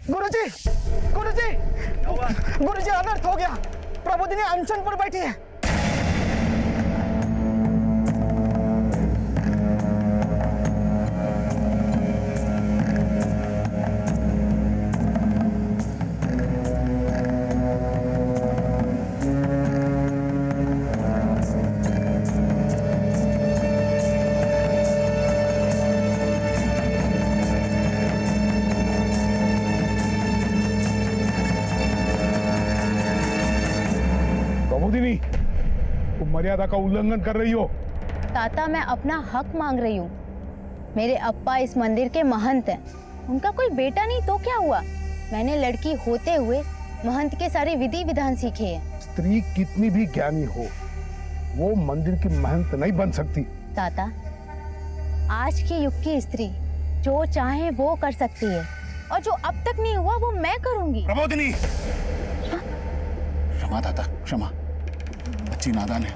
गुरुजी, गुरुजी, गुरुजी अनर्थ हो गया। प्रबोधिनी अनशन पर बैठी है। प्रबोधिनी, तुम मर्यादा का उल्लंघन कर रही हो। ताता, मैं अपना हक मांग रही हूँ। मेरे अप्पा इस मंदिर के महंत हैं। उनका कोई बेटा नहीं तो क्या हुआ? मैंने लड़की होते हुए महंत के सारे विधि विधान सीखे हैं। स्त्री कितनी भी ज्ञानी हो, वो मंदिर की महंत नहीं बन सकती। ताता, आज के युग की स्त्री जो चाहे वो कर सकती है, और जो अब तक नहीं हुआ वो मैं करूंगी। प्रबोधिनी, क्षमा ताता, क्षमा। बच्ची नादान है,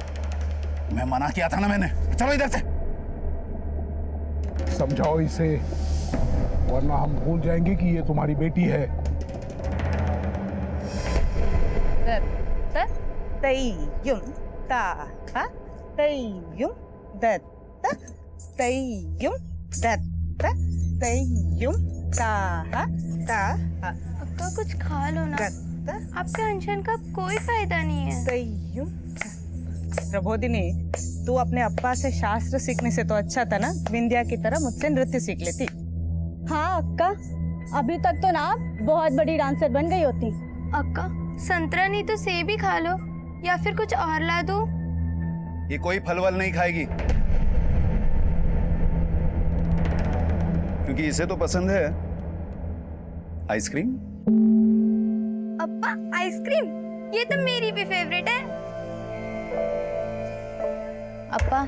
मैं मना किया था ना मैंने। चलो इधर से। समझाओ इसे, वरना हम भूल जाएंगे कि ये तुम्हारी बेटी है। तैयुम ताहा तैयुम दत्त तैयुम दत्त तैयुम ताहा ताहा। अक्का कुछ खा लो ना, दत्त आपके अनशन का कोई फायदा नहीं है। तैयुम। प्रबोधिनी, तू अपने अप्पा से शास्त्र सीखने से तो अच्छा था ना विंध्या की तरह मुझसे नृत्य सीख लेती। हाँ अक्का, अभी तक तो ना आप बहुत बड़ी डांसर बन गई होती। अक्का, संतरा नहीं तो सेब ही खा लो, या फिर कुछ और ला दूं? ये कोई फलवल नहीं खाएगी, क्योंकि इसे तो पसंद है आइसक्रीम। अप्पा, आइसक्रीम? ये तो मेरी भी फेवरेट है। अप्पा,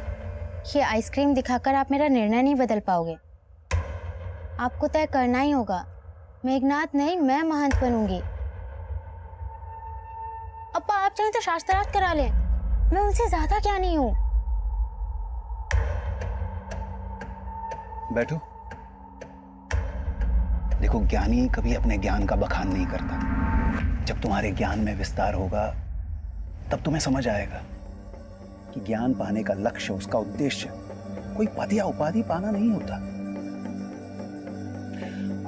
ये आइसक्रीम दिखाकर आप मेरा निर्णय नहीं बदल पाओगे। आपको तय करना ही होगा। मेघनाथ नहीं, मैं महंत बनूंगी। अप्पा, आप चाहें तो शास्त्रार्थ करा लें, मैं उनसे ज्यादा ज्ञानी हूँ। बैठो। देखो, ज्ञानी कभी अपने ज्ञान का बखान नहीं करता। जब तुम्हारे ज्ञान में विस्तार होगा तब तुम्हें समझ आएगा कि ज्ञान पाने का लक्ष्य, उसका उद्देश्य कोई पद या उपाधि पाना नहीं होता।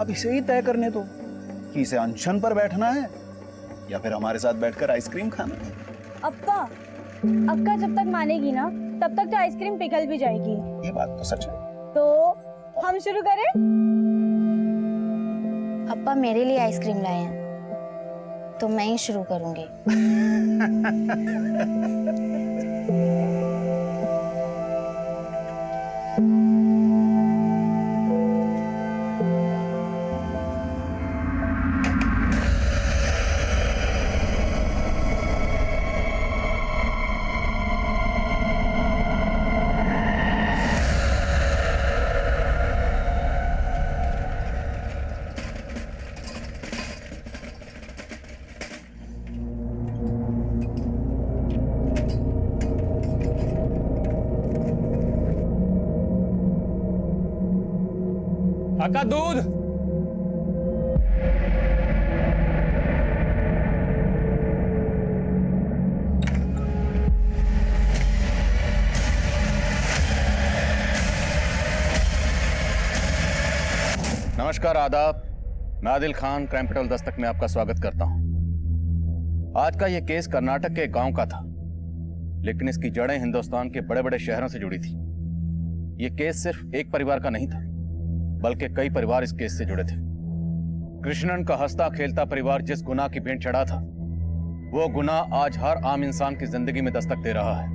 अब इसे ही तय करने दो कि इसे अनशन पर बैठना है या फिर हमारे साथ बैठकर आइसक्रीम खाना है। अप्पा, अक्का जब तक मानेगी ना तब तक तो आइसक्रीम पिघल भी जाएगी। ये बात तो सच है। तो हम शुरू करें? अप्पा मेरे लिए आइसक्रीम लाए हैं, तो मैं ही शुरू करूंगी। अक्का, दूध। नमस्कार, आदाब। मैं आदिल खान क्राइम पेट्रोल दस्तक में आपका स्वागत करता हूं। आज का यह केस कर्नाटक के गांव का था, लेकिन इसकी जड़ें हिंदुस्तान के बड़े बड़े शहरों से जुड़ी थी। यह केस सिर्फ एक परिवार का नहीं था, बल्कि कई परिवार इस केस से जुड़े थे। कृष्णन का हंसता खेलता परिवार जिस गुनाह की भेंट चढ़ा था, वो गुनाह आज हर आम इंसान की जिंदगी में दस्तक दे रहा है।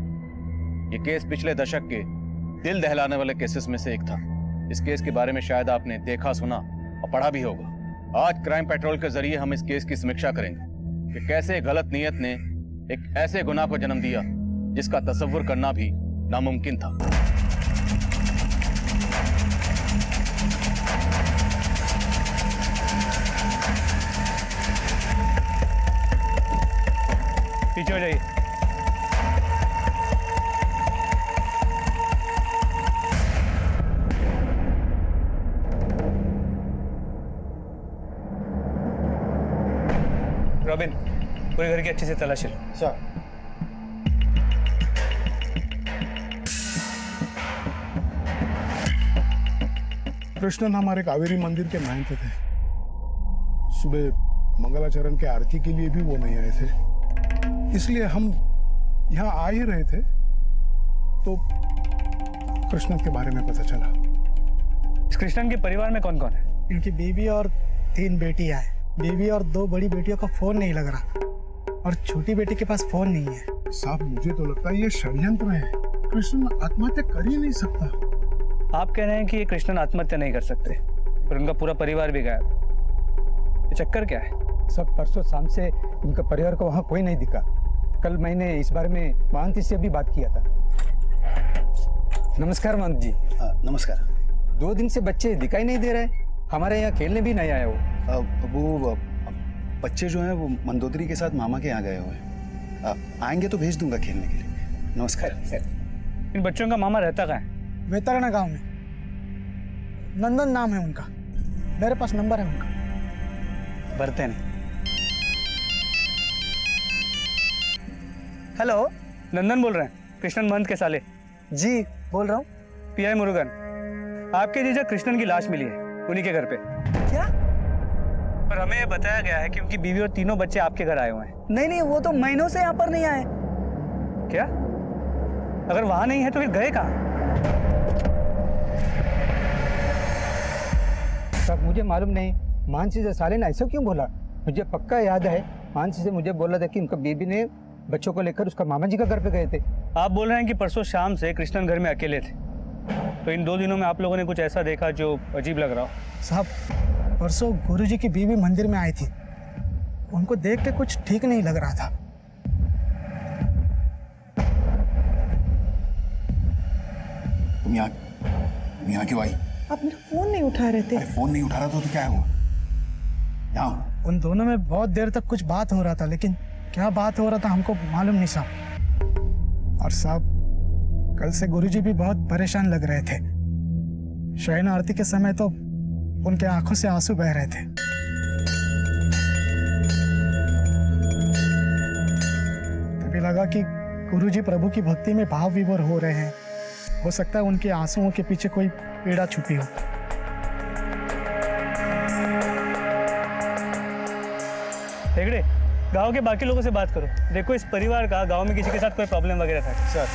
यह केस पिछले दशक के दिल दहलाने वाले केसेस में से एक था। इस केस के बारे में शायद आपने देखा, सुना और पढ़ा भी होगा। आज क्राइम पेट्रोल के जरिए हम इस केस की समीक्षा करेंगे कि कैसे गलत नीयत ने एक ऐसे गुनाह को जन्म दिया जिसका तसव्वुर करना भी नामुमकिन था। पीछे हो जाइए। रॉबिन, पूरे घर की अच्छे से तलाशी लो। सर। कृष्णन हमारे कावेरी मंदिर के महंत थे। सुबह मंगलाचरण के आरती के लिए भी वो नहीं आए थे, इसलिए हम यहाँ आ ही रहे थे तो कृष्णन के बारे में पता चला। इस कृष्णन के परिवार में कौन कौन है? इनकी बीवी और 3 बेटियां हैं। बीवी और 2 बड़ी बेटियों का फोन नहीं लग रहा और छोटी बेटी के पास फोन नहीं है। साहब मुझे तो लगता है ये षड्यंत्र है। कृष्णन आत्महत्या कर ही नहीं सकता। आप कह रहे हैं कि ये कृष्णन आत्महत्या नहीं कर सकते, पर उनका पूरा परिवार भी गायब। ये चक्कर क्या है? सब परसों शाम से उनका परिवार को वहाँ कोई नहीं दिखा। कल मैंने इस बारे में महंत से भी बात किया था। नमस्कार महंत जी। नमस्कार। 2 दिन से बच्चे दिखाई नहीं दे रहे, हमारे यहाँ खेलने भी नहीं आया वो बच्चे जो हैं वो मंदोदरी के साथ मामा के यहाँ गए हुए हैं। आएंगे तो भेज दूंगा खेलने के लिए। नमस्कार। इन बच्चों का मामा रहता कहाँ है? वेतरणा गांव में। नंदन नाम है उनका। मेरे पास नंबर है उनका। भरते नहीं। हेलो। नंदन बोल रहे हैं, कृष्णन महंत के साले। जी बोल रहा हूँ। पीआई मुरुगन, आपके जीजा कृष्णन की लाश मिली है उन्हीं के घर पे। क्या? पर हमें ये बताया गया है कि उनकी बीवी और 3 बच्चे आपके घर आए हुए हैं। नहीं, वो तो महीनों से यहाँ पर नहीं आए। क्या? अगर वहां नहीं है तो फिर गए कहाँ? सब मुझे मालूम नहीं। महंत से साले ने ऐसा क्यों बोला? मुझे पक्का याद है महंत से मुझे बोला था कि उनका बीबी ने बच्चों को लेकर उसका मामा जी का घर पे गए थे। आप बोल रहे हैं कि परसों शाम से कृष्णन घर में अकेले थे, तो इन 2 दिनों में आप लोगों ने कुछ ऐसा देखा जो अजीब लग रहा हो? साहब, परसों गुरुजी की बीवी मंदिर में आई थी। उनको देख के कुछ ठीक नहीं लग रहा था। तुम यहाँ क्यों आई? आप मेरा फोन नहीं उठा रहे थे। अरे फोन नहीं उठा रहा तो क्या हुआ? यहाँ उन दोनों में बहुत देर तक कुछ बात हो रहा था, लेकिन क्या बात हो रहा था हमको मालूम नहीं साहब। और साहब, कल से गुरुजी भी बहुत परेशान लग रहे थे। शयन आरती के समय तो उनके आंखों से आंसू बह रहे थे। तभी लगा कि गुरुजी प्रभु की भक्ति में भाव विभोर हो रहे हैं। हो सकता है उनके आंसुओं के पीछे कोई पीड़ा छुपी हो। हेगड़े, गांव के बाकी लोगों से बात करो। देखो इस परिवार का गांव में किसी के साथ कोई प्रॉब्लम वगैरह था? सर।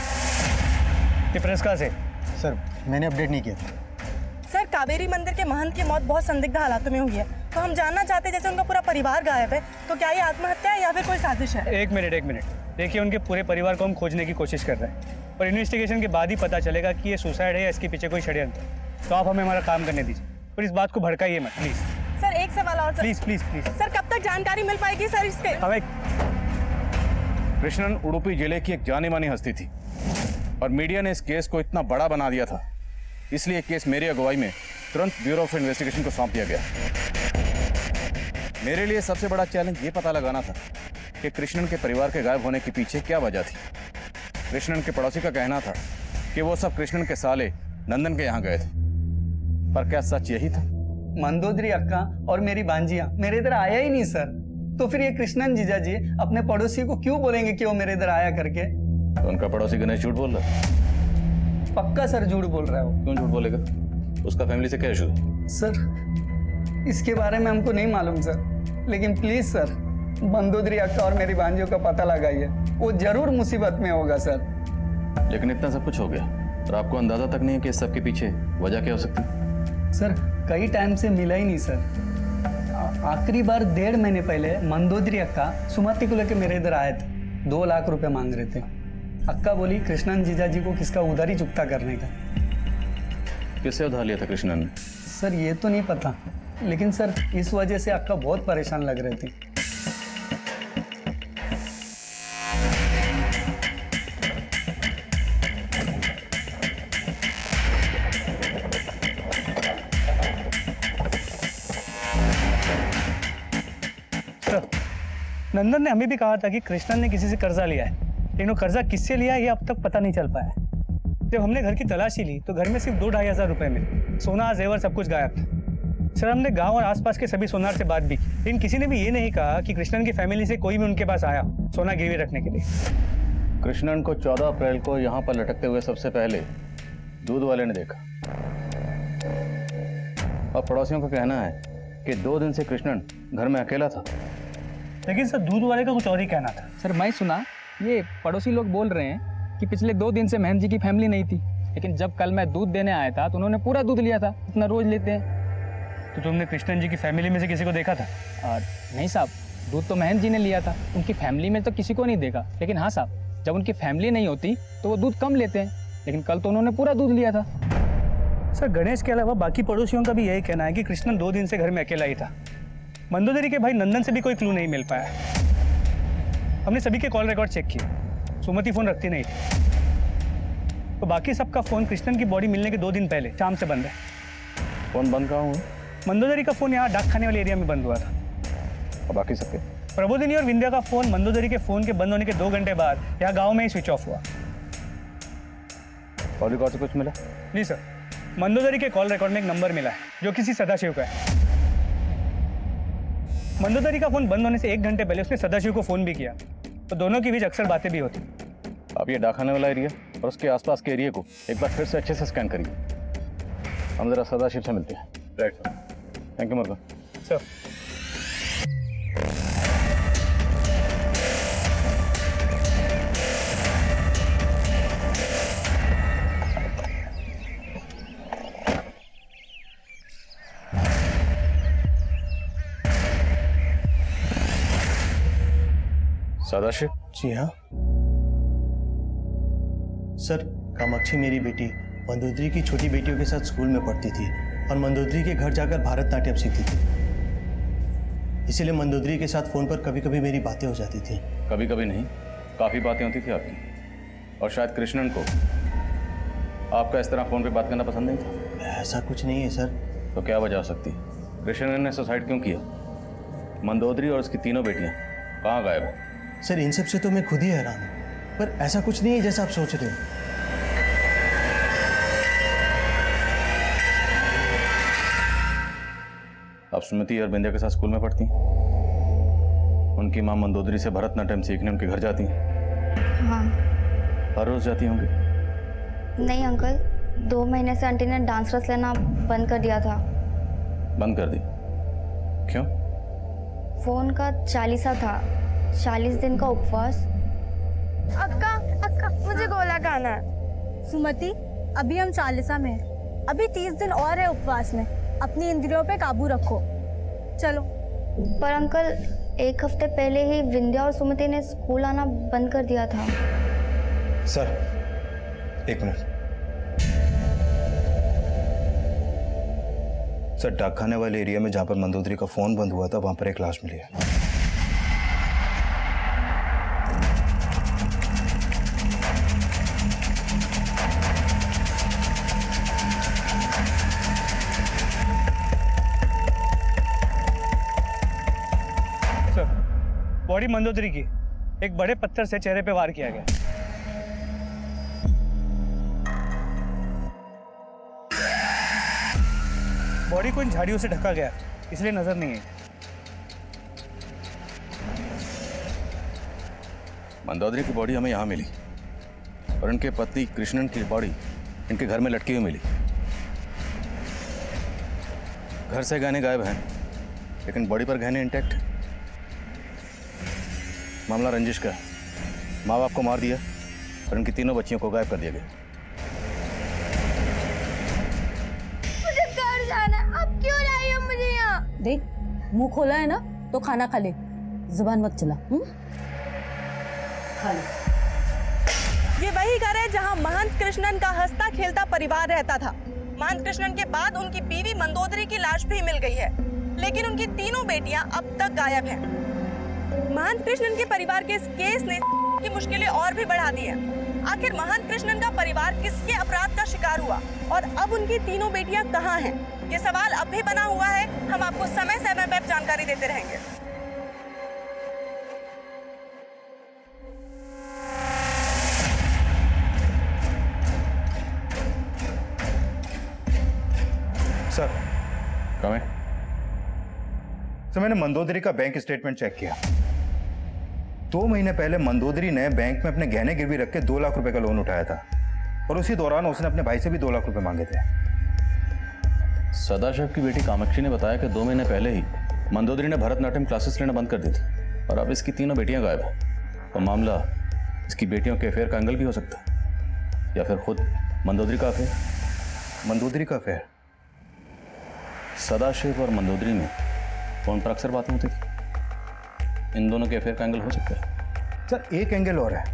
ये प्रेस कहाँ से? सर, मैंने अपडेट नहीं किया था। सर, कावेरी मंदिर के महंत की मौत बहुत संदिग्ध हालातों में हुई है, तो हम जानना चाहते हैं, जैसे उनका पूरा परिवार गायब है, तो क्या ये आत्महत्या है या फिर कोई साजिश है? एक मिनट। देखिए, उनके पूरे परिवार को हम खोजने की कोशिश कर रहे हैं, पर इन्वेस्टिगेशन के बाद ही पता चलेगा कि ये सुसाइड है या इसके पीछे कोई षड्यंत्र है। तो आप हमें हमारा काम करने दीजिए और इस बात को भड़काइए मत, प्लीज। सर, एक सवाल और। प्लीज। सर, कब तक जानकारी मिल पाएगी सर इसके? हमें कृष्णन उडुपी जिले की एक जानी मानी हस्ती थी और मीडिया ने इस केस को इतना बड़ा बना दिया था, इसलिए केस मेरी अगुवाई में तुरंत ब्यूरो ऑफ इन्वेस्टिगेशन को सौंप दिया गया। मेरे लिए सबसे बड़ा चैलेंज ये पता लगाना था कि कृष्णन के परिवार के गायब होने के पीछे क्या वजह थी। कृष्णन के पड़ोसी का कहना था कि वो सब कृष्णन के साले नंदन के यहाँ गए थे, पर क्या सच यही था? मंदोदरी अक्का और मेरी बांजिया मेरे इधर आया ही नहीं सर, तो फिर ये कृष्णन जीजा जी अपने पड़ोसी को क्यों बोलेंगे कि वो मेरे इधर आया करके? तो उनका पड़ोसी गणेश झूठ बोल रहा है? पक्का सर झूठ बोल रहा है वो। क्यों झूठ बोलेगा? उसका फैमिली से क्या इशू? सर, इसके बारे में हमको नहीं मालूम सर, लेकिन प्लीज सर मंदोदरी अक्का और मेरी बांजियों का पता लगाइए, वो जरूर मुसीबत में होगा सर। लेकिन इतना सब कुछ हो गया और आपको अंदाजा तक नहीं है कि इस सब के पीछे वजह क्या हो सकती? सर, कई टाइम से मिला ही नहीं सर। आखिरी बार 1.5 महीने पहले मंदोदरी अक्का सुमति को लेकर मेरे इधर आए थे, 2 लाख रुपए मांग रहे थे। अक्का बोली कृष्णन जीजा जी को किसका उधारी चुकता करने का। किससे उधार लिया था कृष्णन ने? सर, ये तो नहीं पता, लेकिन सर इस वजह से अक्का बहुत परेशान लग रही थी। नंदन ने हमें भी कहा था कि कृष्णन ने किसी से कर्जा लिया है, लेकिन वो कर्जा किससे लिया है ये अब तक पता नहीं चल पाया। जब हमने घर की तलाशी ली तो घर में सिर्फ 2-2.5 हज़ार रुपए मिले, सोना जेवर सब कुछ गायब था। सर हमने गांव और आसपास के सभी सोनार से बात भी की, लेकिन किसी ने भी ये नहीं कहा कि कृष्णन की फैमिली से कोई भी उनके पास आया हो सोना गिरवी रखने के लिए। कृष्णन को 14 अप्रैल को यहाँ पर लटकते हुए सबसे पहले दूध वाले ने देखा और पड़ोसियों का कहना है कि 2 दिन से कृष्णन घर में अकेला था। लेकिन सर दूध वाले का कुछ और ही कहना था। सर मैं सुना ये पड़ोसी लोग बोल रहे हैं कि पिछले 2 दिन से महंत जी की फैमिली नहीं थी, लेकिन जब कल मैं दूध देने आया था तो उन्होंने पूरा दूध लिया था, इतना रोज लेते हैं। तो तुमने कृष्णन जी की फैमिली में से किसी को देखा था? नहीं साहब, दूध तो महंत जी ने लिया था, उनकी फैमिली में तो किसी को नहीं देखा। लेकिन हाँ साहब, जब उनकी फैमिली नहीं होती तो वो दूध कम लेते हैं, लेकिन कल तो उन्होंने पूरा दूध लिया था। सर गणेश के अलावा बाकी पड़ोसियों का भी यही कहना है कि कृष्णन 2 दिन से घर में अकेला ही था। मंदोदरी के भाई नंदन से भी कोई क्लू नहीं मिल पाया। हमने सभी के कॉल रिकॉर्ड चेक किए, सुमति फोन रखती नहीं थी। तो बाकी सबका फोन कृष्णन की बॉडी मिलने के 2 दिन पहले शाम से बंद है। फोन बंद कहाँ हुआ? मंदोदरी का फोन यहाँ डाकखाने वाले एरिया में बंद हुआ था। और बाकी सबके? प्रबोधिनी और विंध्या का फोन मंदोदरी के फोन के बंद होने के 2 घंटे बाद यहाँ गांव में ही स्विच ऑफ हुआ। कॉल रिकॉर्ड से कुछ मिला? जी सर, मंदोदरी के कॉल रिकॉर्ड में एक नंबर मिला है जो किसी सदाशिव का है। मंदोदरी का फोन बंद होने से 1 घंटे पहले उसने सदाशिव को फोन भी किया, तो दोनों के बीच अक्सर बातें भी होती। आप ये डाकखाने वाला एरिया और उसके आसपास के एरिया को एक बार फिर से अच्छे से स्कैन करिए। हम जरा सदाशिव से मिलते हैं। Right sir. थैंक यू मुर्गा सर। सदाशिव? जी हाँ सर, कामाक्षी मेरी बेटी मंदोदरी की छोटी बेटियों के साथ स्कूल में पढ़ती थी और मंदोदरी के घर जाकर भरतनाट्यम सीखती थी। इसीलिए मंदोदरी के साथ फोन पर कभी कभी मेरी बातें हो जाती थी। कभी कभी नहीं, काफी बातें होती थी आपकी। और शायद कृष्णन को आपका इस तरह फोन पे बात करना पसंद नहीं था। ऐसा कुछ नहीं है सर। तो क्या वजह हो सकती है? कृष्णन ने सुसाइड क्यों किया? मंदोदरी और उसकी तीनों बेटियां कहाँ गायब हैं? सर इन सब से तो मैं खुद ही हैरान हूँ, पर ऐसा कुछ नहीं है जैसा आप सोच रहे हो। आप सुमति और बिंदिया के साथ स्कूल में पढ़ती हैं? उनकी माँ मंदोदरी से भरतनाट्यम सीखने उनके घर जाती हैं? हाँ। हर रोज जाती होंगी? नहीं अंकल, 2 महीने से आंटी ने डांस क्लास लेना बंद कर दिया था। बंद कर दी? क्यों? वो उनका 40 था, 40 दिन का उपवास। अक्का अक्का मुझे गोला खाना है। सुमति, अभी हम 40 में हैं, अभी 30 दिन और है उपवास में। अपनी इंद्रियों पे काबू रखो, चलो। पर अंकल 1 हफ्ते पहले ही विंध्या और सुमति ने स्कूल आना बंद कर दिया था। Sir 1 minute. सर डाकखाने वाले एरिया में जहाँ पर मंदोदरी का फोन बंद हुआ था वहाँ पर एक लाश मिली है। बॉडी मंदोदरी की एक बड़े पत्थर से चेहरे पे वार किया गया। बॉडी को इन झाड़ियों से ढका गया, इसलिए नजर नहीं है। मंदोदरी की बॉडी हमें यहाँ मिली और इनके पत्नी कृष्णन की बॉडी इनके घर में लटकी हुई मिली। घर से गहने गायब हैं, लेकिन बॉडी पर गहने इंटैक्ट हैं। मामला रंजिश का है। माँ बाप को मार दिया और उनकी तीनों बच्चियों को गायब कर दिया गया। मुझे घर जाना है, अब क्यों लाई हो मुझे यहाँ? देख, मुंह खोला है ना तो खाना खा ले, जुबान मत चला। खा ले। ये वही घर है जहाँ महंत कृष्णन का हंसता खेलता परिवार रहता था। महंत कृष्णन के बाद उनकी बीवी मंदोदरी की लाश भी मिल गई है, लेकिन उनकी तीनों बेटियां अब तक गायब हैं। महंत कृष्णन के परिवार के इस केस ने की मुश्किलें और भी बढ़ा दी हैं। आखिर महंत कृष्णन का परिवार किसके अपराध का शिकार हुआ और अब उनकी तीनों बेटियां कहां हैं? ये सवाल अब भी बना हुआ है। हम आपको समय समय पर जानकारी देते रहेंगे। सर कम है? तो मैंने मंदोदरी का बैंक स्टेटमेंट चेक किया। 2 महीने पहले मंदोदरी ने बैंक में अपने गहने गिरवी रख के 2 लाख रुपए का लोन उठाया था और उसी दौरान उसने अपने भाई से भी 2 लाख रुपए मांगे थे। सदाशिव की बेटी कामाक्षी ने बताया कि 2 महीने पहले ही मंदोदरी ने भरतनाट्यम क्लासेस लेना बंद कर दी थी और अब इसकी तीनों बेटियां गायब हैं। और मामला इसकी बेटियों के अफेयर का एंगल भी हो सकता है या फिर खुद मंदोदरी का अफेयर। मंदोदरी का अफेयर? सदाशिव और मंदोदरी में फोन पर अक्सर बातें होती थी। इन दोनों के अफेयर का एंगल हो सकता है। सर एक एंगल और है।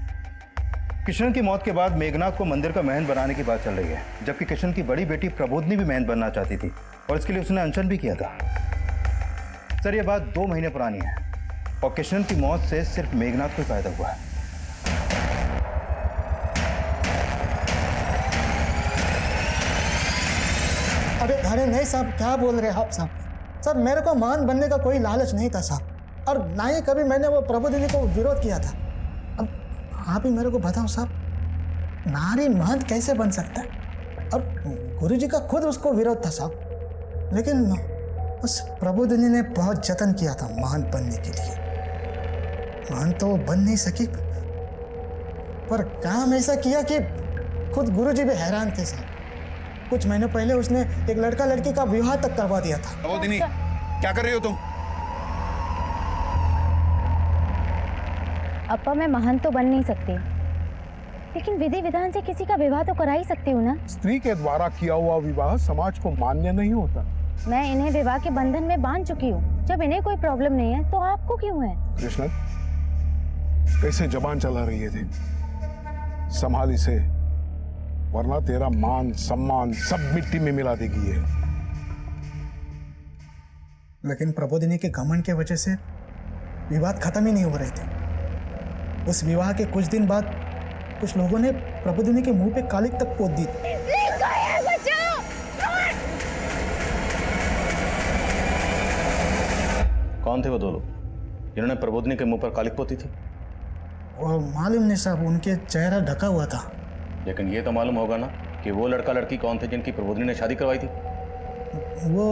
किशन की मौत के बाद मेघनाथ को मंदिर का महंत बनाने की बात चल रही है, जबकि किशन की बड़ी बेटी प्रबोधनी भी महंत बनना चाहती थी और इसके लिए उसने अनशन भी किया था। सर ये बात 2 महीने पुरानी है और किशन की मौत से सिर्फ मेघनाथ को फायदा हुआ है। अरे नहीं साहब, क्या बोल रहे हैं आप साहब? सर मेरे को महान बनने का कोई लालच नहीं था साहब, और ना ही कभी मैंने वो प्रबोधिनी को विरोध किया था। अब आप ही मेरे को बताओ साहब, नारी महंत कैसे बन सकता है? और गुरुजी का खुद उसको विरोध था साहब, लेकिन उस प्रबोधिनी ने बहुत जतन किया था महंत बनने के लिए। महंत तो वो बन नहीं सकी, पर काम ऐसा किया कि खुद गुरुजी भी हैरान थे साहब। कुछ महीने पहले उसने एक लड़का लड़की का विवाह तक करवा दिया था। प्रबोधिनी, क्या कर रही हो तुम? अप्पा मैं महंत तो बन नहीं सकती, लेकिन विधि विधान से किसी का विवाह तो करा ही सकती हूँ ना। स्त्री के द्वारा किया हुआ विवाह समाज को मान्य नहीं होता। मैं इन्हें विवाह के बंधन में बांध चुकी हूँ। जब इन्हें कोई प्रॉब्लम नहीं है तो आपको क्यों है? कृष्ण, कैसे जबान चला रही है थी? संभाल इसे, वरना तेरा मान सम्मान सब मिट्टी में मिला देगी ये। लेकिन प्रबोधिनी के घमंड के वजह से विवाद खत्म ही नहीं हो रहे थे। उस विवाह के कुछ दिन बाद कुछ लोगों ने प्रबोधिनी के मुंह पे कालिक तक पोत दी। कौन थे वो 2 लोग जिन्होंने प्रबोधिनी के मुंह पर कालिक पोती थी? वो मालूम नहीं साहब, उनके चेहरा ढका हुआ था। लेकिन ये तो मालूम होगा ना कि वो लड़का लड़की कौन थे जिनकी प्रबोधिनी ने शादी करवाई थी? वो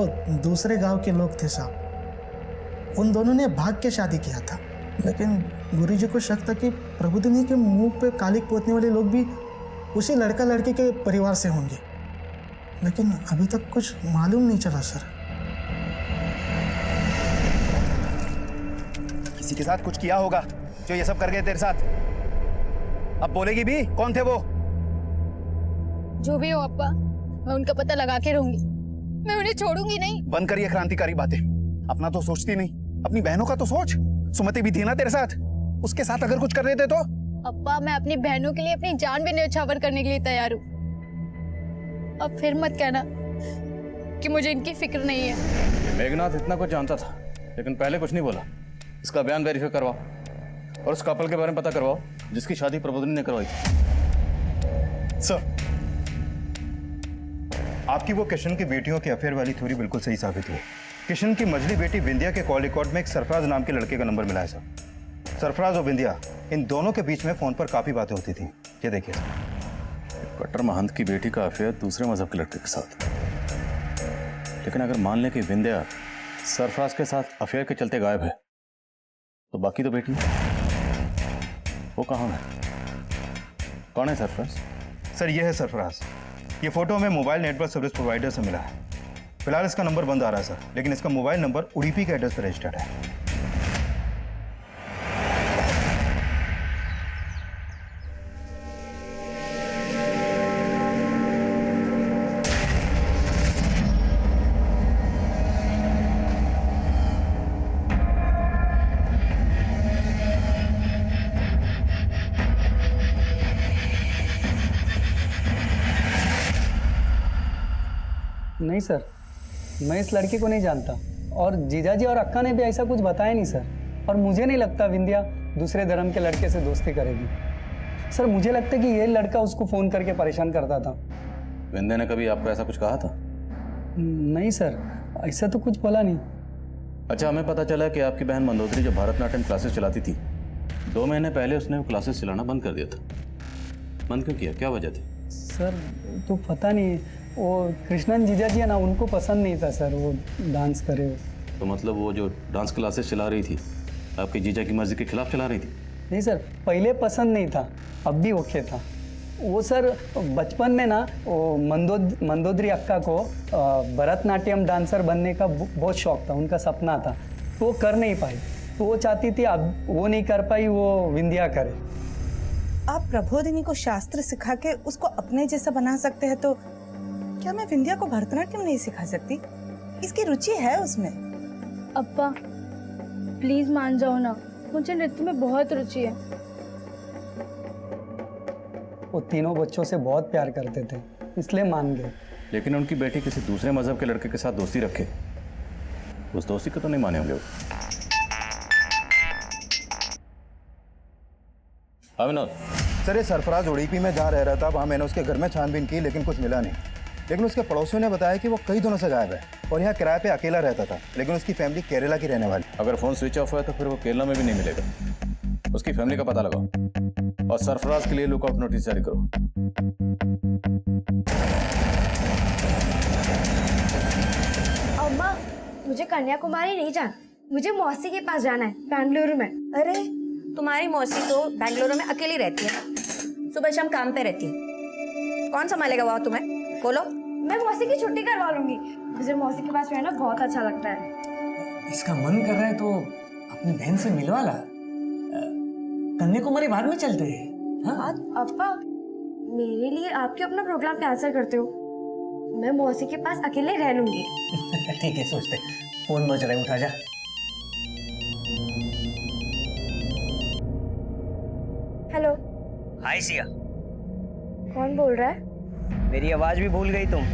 दूसरे गांव के लोग थे साहब। उन दोनों ने भाग के शादी किया था, लेकिन गुरुजी को शक था कि प्रबोधिनी के मुंह पे कालिक पोतने वाले लोग भी उसी लड़का लड़की के परिवार से होंगे, लेकिन अभी तक कुछ मालूम नहीं चला सर। किसी के साथ कुछ किया होगा जो ये सब कर गए तेरे साथ। अब बोलेगी भी? कौन थे वो? जो भी हो अप्पा, मैं उनका पता लगा के रहूंगी। मैं उन्हें छोड़ूंगी नहीं। बंद करिए क्रांतिकारी बातें। अपना तो सोचती नहीं, अपनी बहनों का तो सोच। सुमति भी थी ना तेरे साथ, उसके साथ अगर कुछ कर रहे थे तो? अप्पा मैं अपनी बहनों के लिए अपनी जान भी न्यौछावर करने के लिए तैयार हूँ। अब फिर मत कहना कि मुझे इनकी फिक्र नहीं है। मेघनाथ इतना कुछ जानता था लेकिन पहले कुछ नहीं बोला। इसका बयान वेरीफाई करवाओ और उस कपल के बारे में पता करवाओ जिसकी शादी प्रबोधिनी ने करवाई थी। सर, आपकी वो किशन की बेटियों के अफेयर वाली थ्योरी बिल्कुल सही साबित हुई। किशन की मझली बेटी विंध्या के कॉल रिकॉर्ड में एक सरफराज नाम के लड़के का नंबर मिला है सर। सरफराज और विंध्या, इन दोनों के बीच में फोन पर काफी बातें होती थी। ये देखिए सर। कट्टर महंत की बेटी का अफेयर दूसरे मजहब के लड़के के साथ। लेकिन अगर मान लें कि विंध्या सरफराज के साथ अफेयर के चलते गायब है, तो बाकी तो बेटी वो कहाँ है? कौन है सरफराज? सर ये है सरफराज। ये फोटो हमें मोबाइल नेटवर्क सर्विस प्रोवाइडर से मिला है। फिलहाल इसका नंबर बंद आ रहा है सर, लेकिन इसका मोबाइल नंबर उडुपी के एड्रेस पर रजिस्टर्ड है। नहीं सर, मैं इस लड़के को नहीं जानता और जीजाजी और अक्का ने भी ऐसा कुछ बताया नहीं सर। और मुझे नहीं लगता विंध्या दूसरे धर्म के लड़के से दोस्ती करेगी। सर मुझे लगता है कि ये लड़का उसको फ़ोन करके परेशान करता था। विंध्या ने कभी आपको ऐसा कुछ कहा था? नहीं सर, ऐसा तो कुछ बोला नहीं। अच्छा, हमें पता चला कि आपकी बहन मंदोदरी जो भरतनाट्यम क्लासेस चलाती थी, 2 महीने पहले उसने वो क्लासेस चलाना बंद कर दिया था। बंद क्यों किया? क्या वजह थी? सर तो पता नहीं, वो कृष्णन जीजाजी है ना, उनको पसंद नहीं था सर वो डांस करे। तो मतलब वो जो डांस क्लासेस चला रही थी आपके जीजा की मर्जी के खिलाफ चला रही थी? नहीं सर, पहले पसंद नहीं था, अब भी ओके था। वो सर बचपन में ना वो मंदोदरी अक्का को भरतनाट्यम डांसर बनने का बहुत शौक था, उनका सपना था। तो वो कर नहीं पाई, तो वो चाहती थी अब वो नहीं कर पाई, वो विंध्या करे। आप प्रबोधिनी को शास्त्र सिखा के उसको अपने जैसा बना सकते हैं, तो क्या मैं विंध्या को भरतनाट्यम नहीं सिखा सकती? इसकी रुचि है उसमें। अप्पा प्लीज मान जाओ ना, मुझे नृत्य में बहुत रुचि है। वो तीनों बच्चों से बहुत प्यार करते थे, इसलिए मान गए। लेकिन उनकी बेटी किसी दूसरे मजहब के लड़के के साथ दोस्ती रखे, उस दोस्ती को तो नहीं माने होंगे वो। हाँ विनोद। सर ये सरफराज उड़ीपी में जहाँ रह रहा था वहाँ मैंने उसके घर में छानबीन की, लेकिन कुछ मिला नहीं। लेकिन उसके पड़ोसियों ने बताया कि वो कई दिनों से गायब है और यहाँ किराए पे अकेला रहता था, लेकिन उसकी फैमिली केरला की रहने वाली। अगर फोन स्विच ऑफ हुआ तो फिर वो केरला में भी नहीं मिलेगा। उसकी फैमिली का पता लगाओ और सरफराज के लिए लुकआउट नोटिस जारी करो। अम्मा मुझे कन्याकुमारी नहीं जाना, मुझे मौसी के पास जाना है, बेंगलुरु में। अरे तुम्हारी मौसी तो बेंगलुरु में अकेली रहती है, सुबह शाम काम पे रहती है। कौन संभालेगा वहाँ तुम्हें? बोलो। मैं मौसी की छुट्टी करवा लूंगी, मुझे मौसी के पास रहना बहुत अच्छा लगता है। इसका मन कर रहा है तो अपनी बहन से मिलवा ला, कन्याकुमारी बाद में चलते हैं। हाँ? अप्पा मेरे लिए आपके अपना प्रोग्राम कैंसिल करते हो, मैं मौसी के पास अकेले रह लूंगी। ठीक है, सोचते। फोन बज रहा है, उठा जा। हेलो। हाय सिया। कौन बोल रहा है? मेरी आवाज भी भूल गई तुम?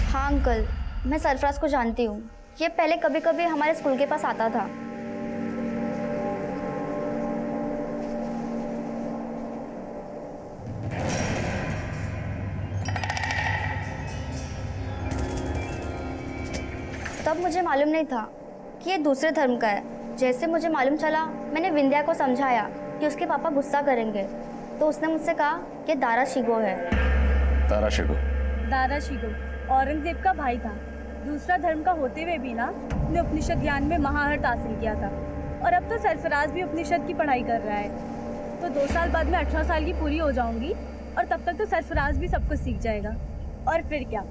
हाँ अंकल, मैं सरफराज को जानती हूँ, ये पहले कभी कभी हमारे स्कूल के पास आता था। तब मुझे मालूम नहीं था कि ये दूसरे धर्म का है। जैसे मुझे मालूम चला, मैंने विंध्या को समझाया कि उसके पापा गुस्सा करेंगे, तो उसने मुझसे कहा कि दारा शिगो है। दारा शिगो? दारा शिगो औरंगजेब का भाई था। दूसरा धर्म का होते हुए भी ना उसने उपनिषद ज्ञान में महारत हासिल किया था, और अब तो सरफराज भी उपनिषद की पढ़ाई कर रहा है। तो 2 साल बाद मैं 18 साल की पूरी हो जाऊंगी, और तब तक तो सरफराज भी सब कुछ सीख जाएगा। और फिर क्या,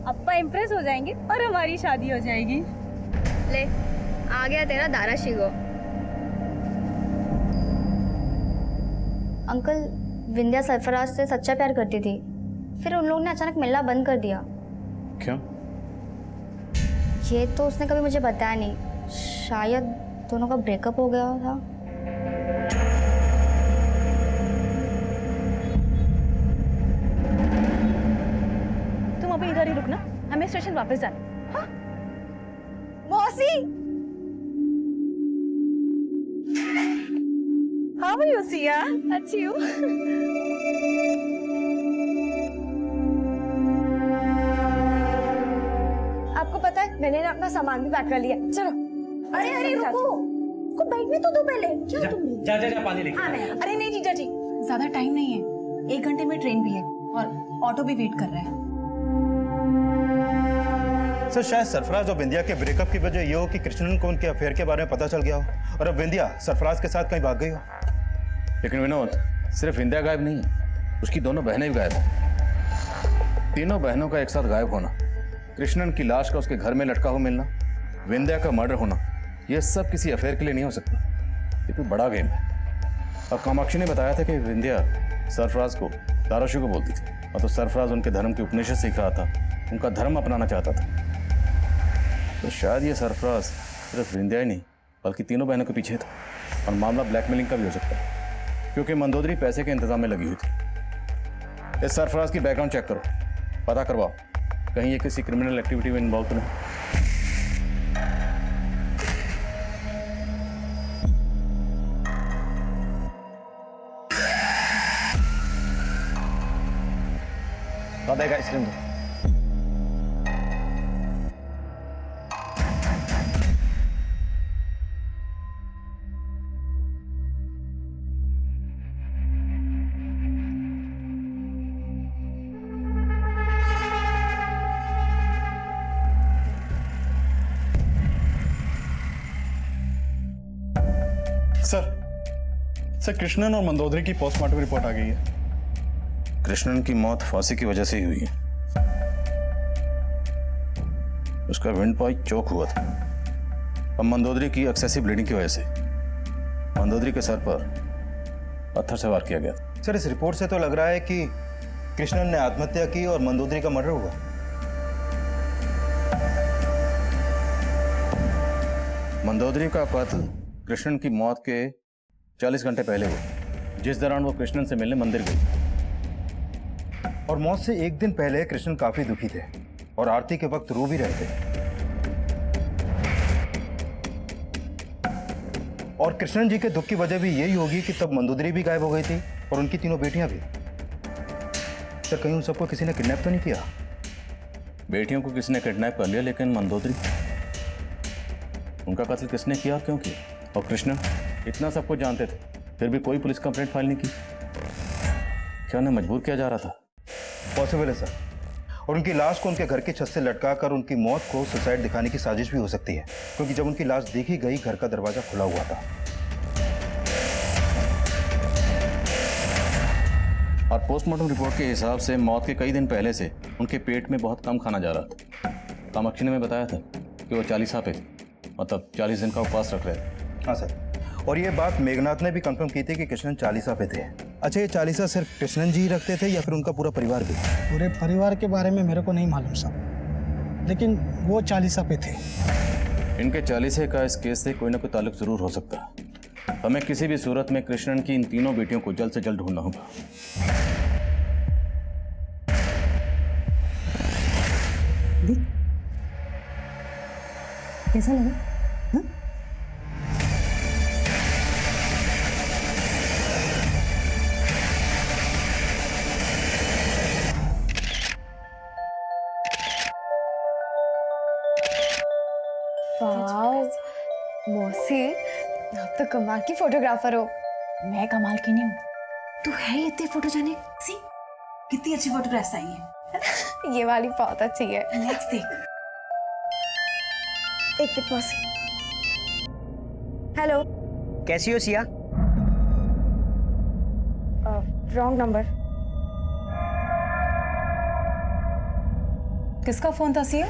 अप्पा इम्प्रेस हो जाएंगे और हमारी शादी हो जाएगी। ले आ गया तेरा दारा शिगो। अंकल, विंध्या सरफराज से सच्चा प्यार करती थी, फिर उन लोगों ने अचानक मिलना बंद कर दिया। क्यों? ये तो उसने कभी मुझे बताया नहीं, शायद दोनों का ब्रेकअप हो गया था। तुम अभी इधर ही रुकना, हमें स्टेशन वापस जाना। हाँ? मौसी, हाउ आर यू सिया? अच्छी हूँ। आपको पता है मैंने ना अपना सामान भी पैक कर लिया, चलो। अरे अरे रुको, को बैठने तो दो पहले। क्या तुम? जा पानी लेके। हाँ मैं। अरे नहीं जीजा जी, ज्यादा टाइम नहीं है, 1 घंटे में ट्रेन भी है और ऑटो भी वेट कर रहा है। सर शायद सरफराज और विंध्या के ब्रेकअप की वजह ये हो कि कृष्णन को उनके अफेयर के बारे में पता चल गया हो और अब विंध्या सरफराज के साथ कहीं भाग गई हो। लेकिन विनोद, सिर्फ विंध्या गायब नहीं है, उसकी दोनों बहनें भी गायब हैं। तीनों बहनों का एक साथ गायब होना, कृष्णन की लाश का उसके घर में लटका हुआ मिलना, विंध्या का मर्डर होना, यह सब किसी अफेयर के लिए नहीं हो सकता। ये तो बड़ा गेम है। और कामाक्षी ने बताया था कि विंध्या सरफराज को दाराशु को बोलती थी, और तो सरफराज उनके धर्म के उपनिषद सीख रहा था, उनका धर्म अपनाना चाहता था। तो शायद ये सरफराज सिर्फ विंध्या ही नहीं बल्कि तीनों बहनों के पीछे था, और मामला ब्लैकमेलिंग का भी हो सकता है, क्योंकि मंदोदरी पैसे के इंतजाम में लगी हुई थी। इस सरफराज की बैकग्राउंड चेक करो, पता करवाओ कहीं ये किसी क्रिमिनल एक्टिविटी में इन्वॉल्व तो नहीं। दादा एक आइसक्रीम दो। सर कृष्णन और मंदोदरी की पोस्टमार्टम रिपोर्ट आ गई है। कृष्णन की मौत फांसी की वजह से ही हुई है। उसका विंड पाइप चौक हुआ था। अब मंदोदरी की एक्सेसिव ब्लीडिंग की वजह से मंदोदरी के सर पर पत्थर से वार किया गया। सर इस रिपोर्ट से तो लग रहा है कि कृष्णन ने आत्महत्या की और मंदोदरी का मर्डर हुआ। मंदोदरी का कत्ल कृष्णन की मौत के 40 घंटे पहले हुआ, जिस दौरान वो कृष्णन से मिलने मंदिर गई। और मौत से एक दिन पहले कृष्णन काफी दुखी थे और आरती के वक्त रो भी रहे थे। और कृष्णन जी के दुख की वजह भी यही होगी कि तब मंदोदरी भी गायब हो गई थी और उनकी तीनों बेटियां भी। सर कहीं उन सबको किसी ने किडनैप तो नहीं किया? बेटियों को किसी ने किडनैप कर लिया, लेकिन मंदोदरी, उनका कत्ल किसने किया और क्यों किया? और कृष्णन इतना सब कुछ जानते थे, फिर भी कोई पुलिस कंप्लेंट फाइल नहीं की। क्या उन्हें मजबूर किया जा रहा था? पॉसिबल है सर। और उनकी लाश को उनके घर की छत से लटकाकर उनकी मौत को सुसाइड दिखाने की साजिश भी हो सकती है, क्योंकि जब उनकी लाश देखी गई घर का दरवाजा खुला हुआ था। और पोस्टमार्टम रिपोर्ट के हिसाब से मौत के कई दिन पहले से उनके पेट में बहुत कम खाना जा रहा था। कामाक्षी ने मैं बताया था कि वो 40 पे थे, मतलब 40 दिन का उपवास रख रहे थे। हाँ सर, और ये बात मेघनाथ ने भी कंफर्म की थी कि कृष्णन 40 पे थे। अच्छा, ये 40 सिर्फ कृष्णन जी ही रखते थे या फिर उनका पूरा परिवार भी? पूरे परिवार के बारे में मेरे को नहीं मालूम साहब, लेकिन वो 40 पे थे। इनके 40 का इस केस से कोई ना कोई ताल्लुक जरूर हो सकता है। हमें किसी भी सूरत में कृष्णन की इन तीनों बेटियों को जल्द से जल्द ढूंढना होगा। कैसा लगा? हाँ? मौसी, आप तो कमाल की फोटोग्राफर हो। मैं कमाल की नहीं हूँ, तू है ही इतनी फोटोजेनिक। सी कितनी अच्छी फोटोग्राफ्स आई हैं। ये वाली बहुत अच्छी है। नेक्स्ट देख। एक मिनट मौसी। हेलो, कैसी हो सिया? Wrong number. किसका फोन था सिया?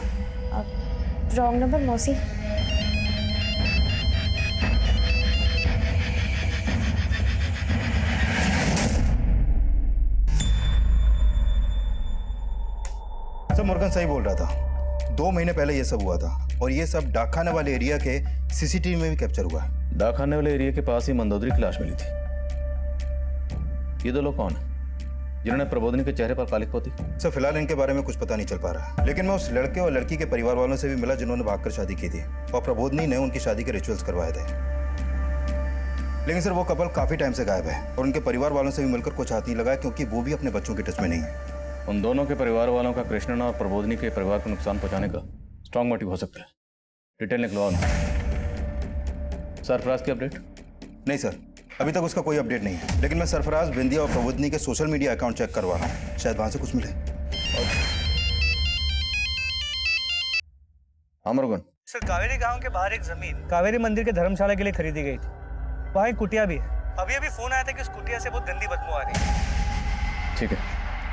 रॉन्ग नंबर मौसी। सब मुर्गन सही बोल रहा था। 2 महीने पहले ये सब हुआ था और ये सब डाकखाने वाले एरिया के सीसीटीवी में भी कैप्चर हुआ है। डाकखाने वाले एरिया के पास ही मंदोदरी की लाश मिली थी। ये 2 लोग कौन है जिन्होंने प्रबोधिनी के चेहरे पर कालिक पोती? सर फिलहाल इनके बारे में कुछ पता नहीं चल पा रहा, लेकिन मैं उस लड़के और लड़की के परिवार वालों से भी मिला जिन्होंने भागकर शादी की थी और प्रबोधिनी ने उनकी शादी के रिचुअल्स करवाए थे। लेकिन सर वो कपल काफी टाइम से गायब है और उनके परिवार वालों से भी मिलकर कुछ हाथ नहीं लगा, क्योंकि वो भी अपने बच्चों के टच में नहीं है। उन दोनों के परिवार वालों का कृष्णन और प्रबोधिनी के परिवार को नुकसान पहुंचाने का स्ट्रॉन्ग मोटिव हो सकता है। डिटेल निकलवाओ। सरफराज की अपडेट? नहीं सर, अभी तक उसका कोई अपडेट नहीं है, लेकिन मैं सरफराज, बिंदिया और प्रबोधिनी के सोशल मीडिया अकाउंट चेक करवा रहा हूँ, शायद वहां से कुछ मिले। अमरगुन सर, कावेरी गांव के बाहर एक जमीन कावेरी मंदिर के धर्मशाला के लिए खरीदी गई थी। वहाँ एक कुटिया भी है। अभी अभी फोन आया था कि उस कुटिया से बहुत गंदी बदबू आ रही है। ठीक है,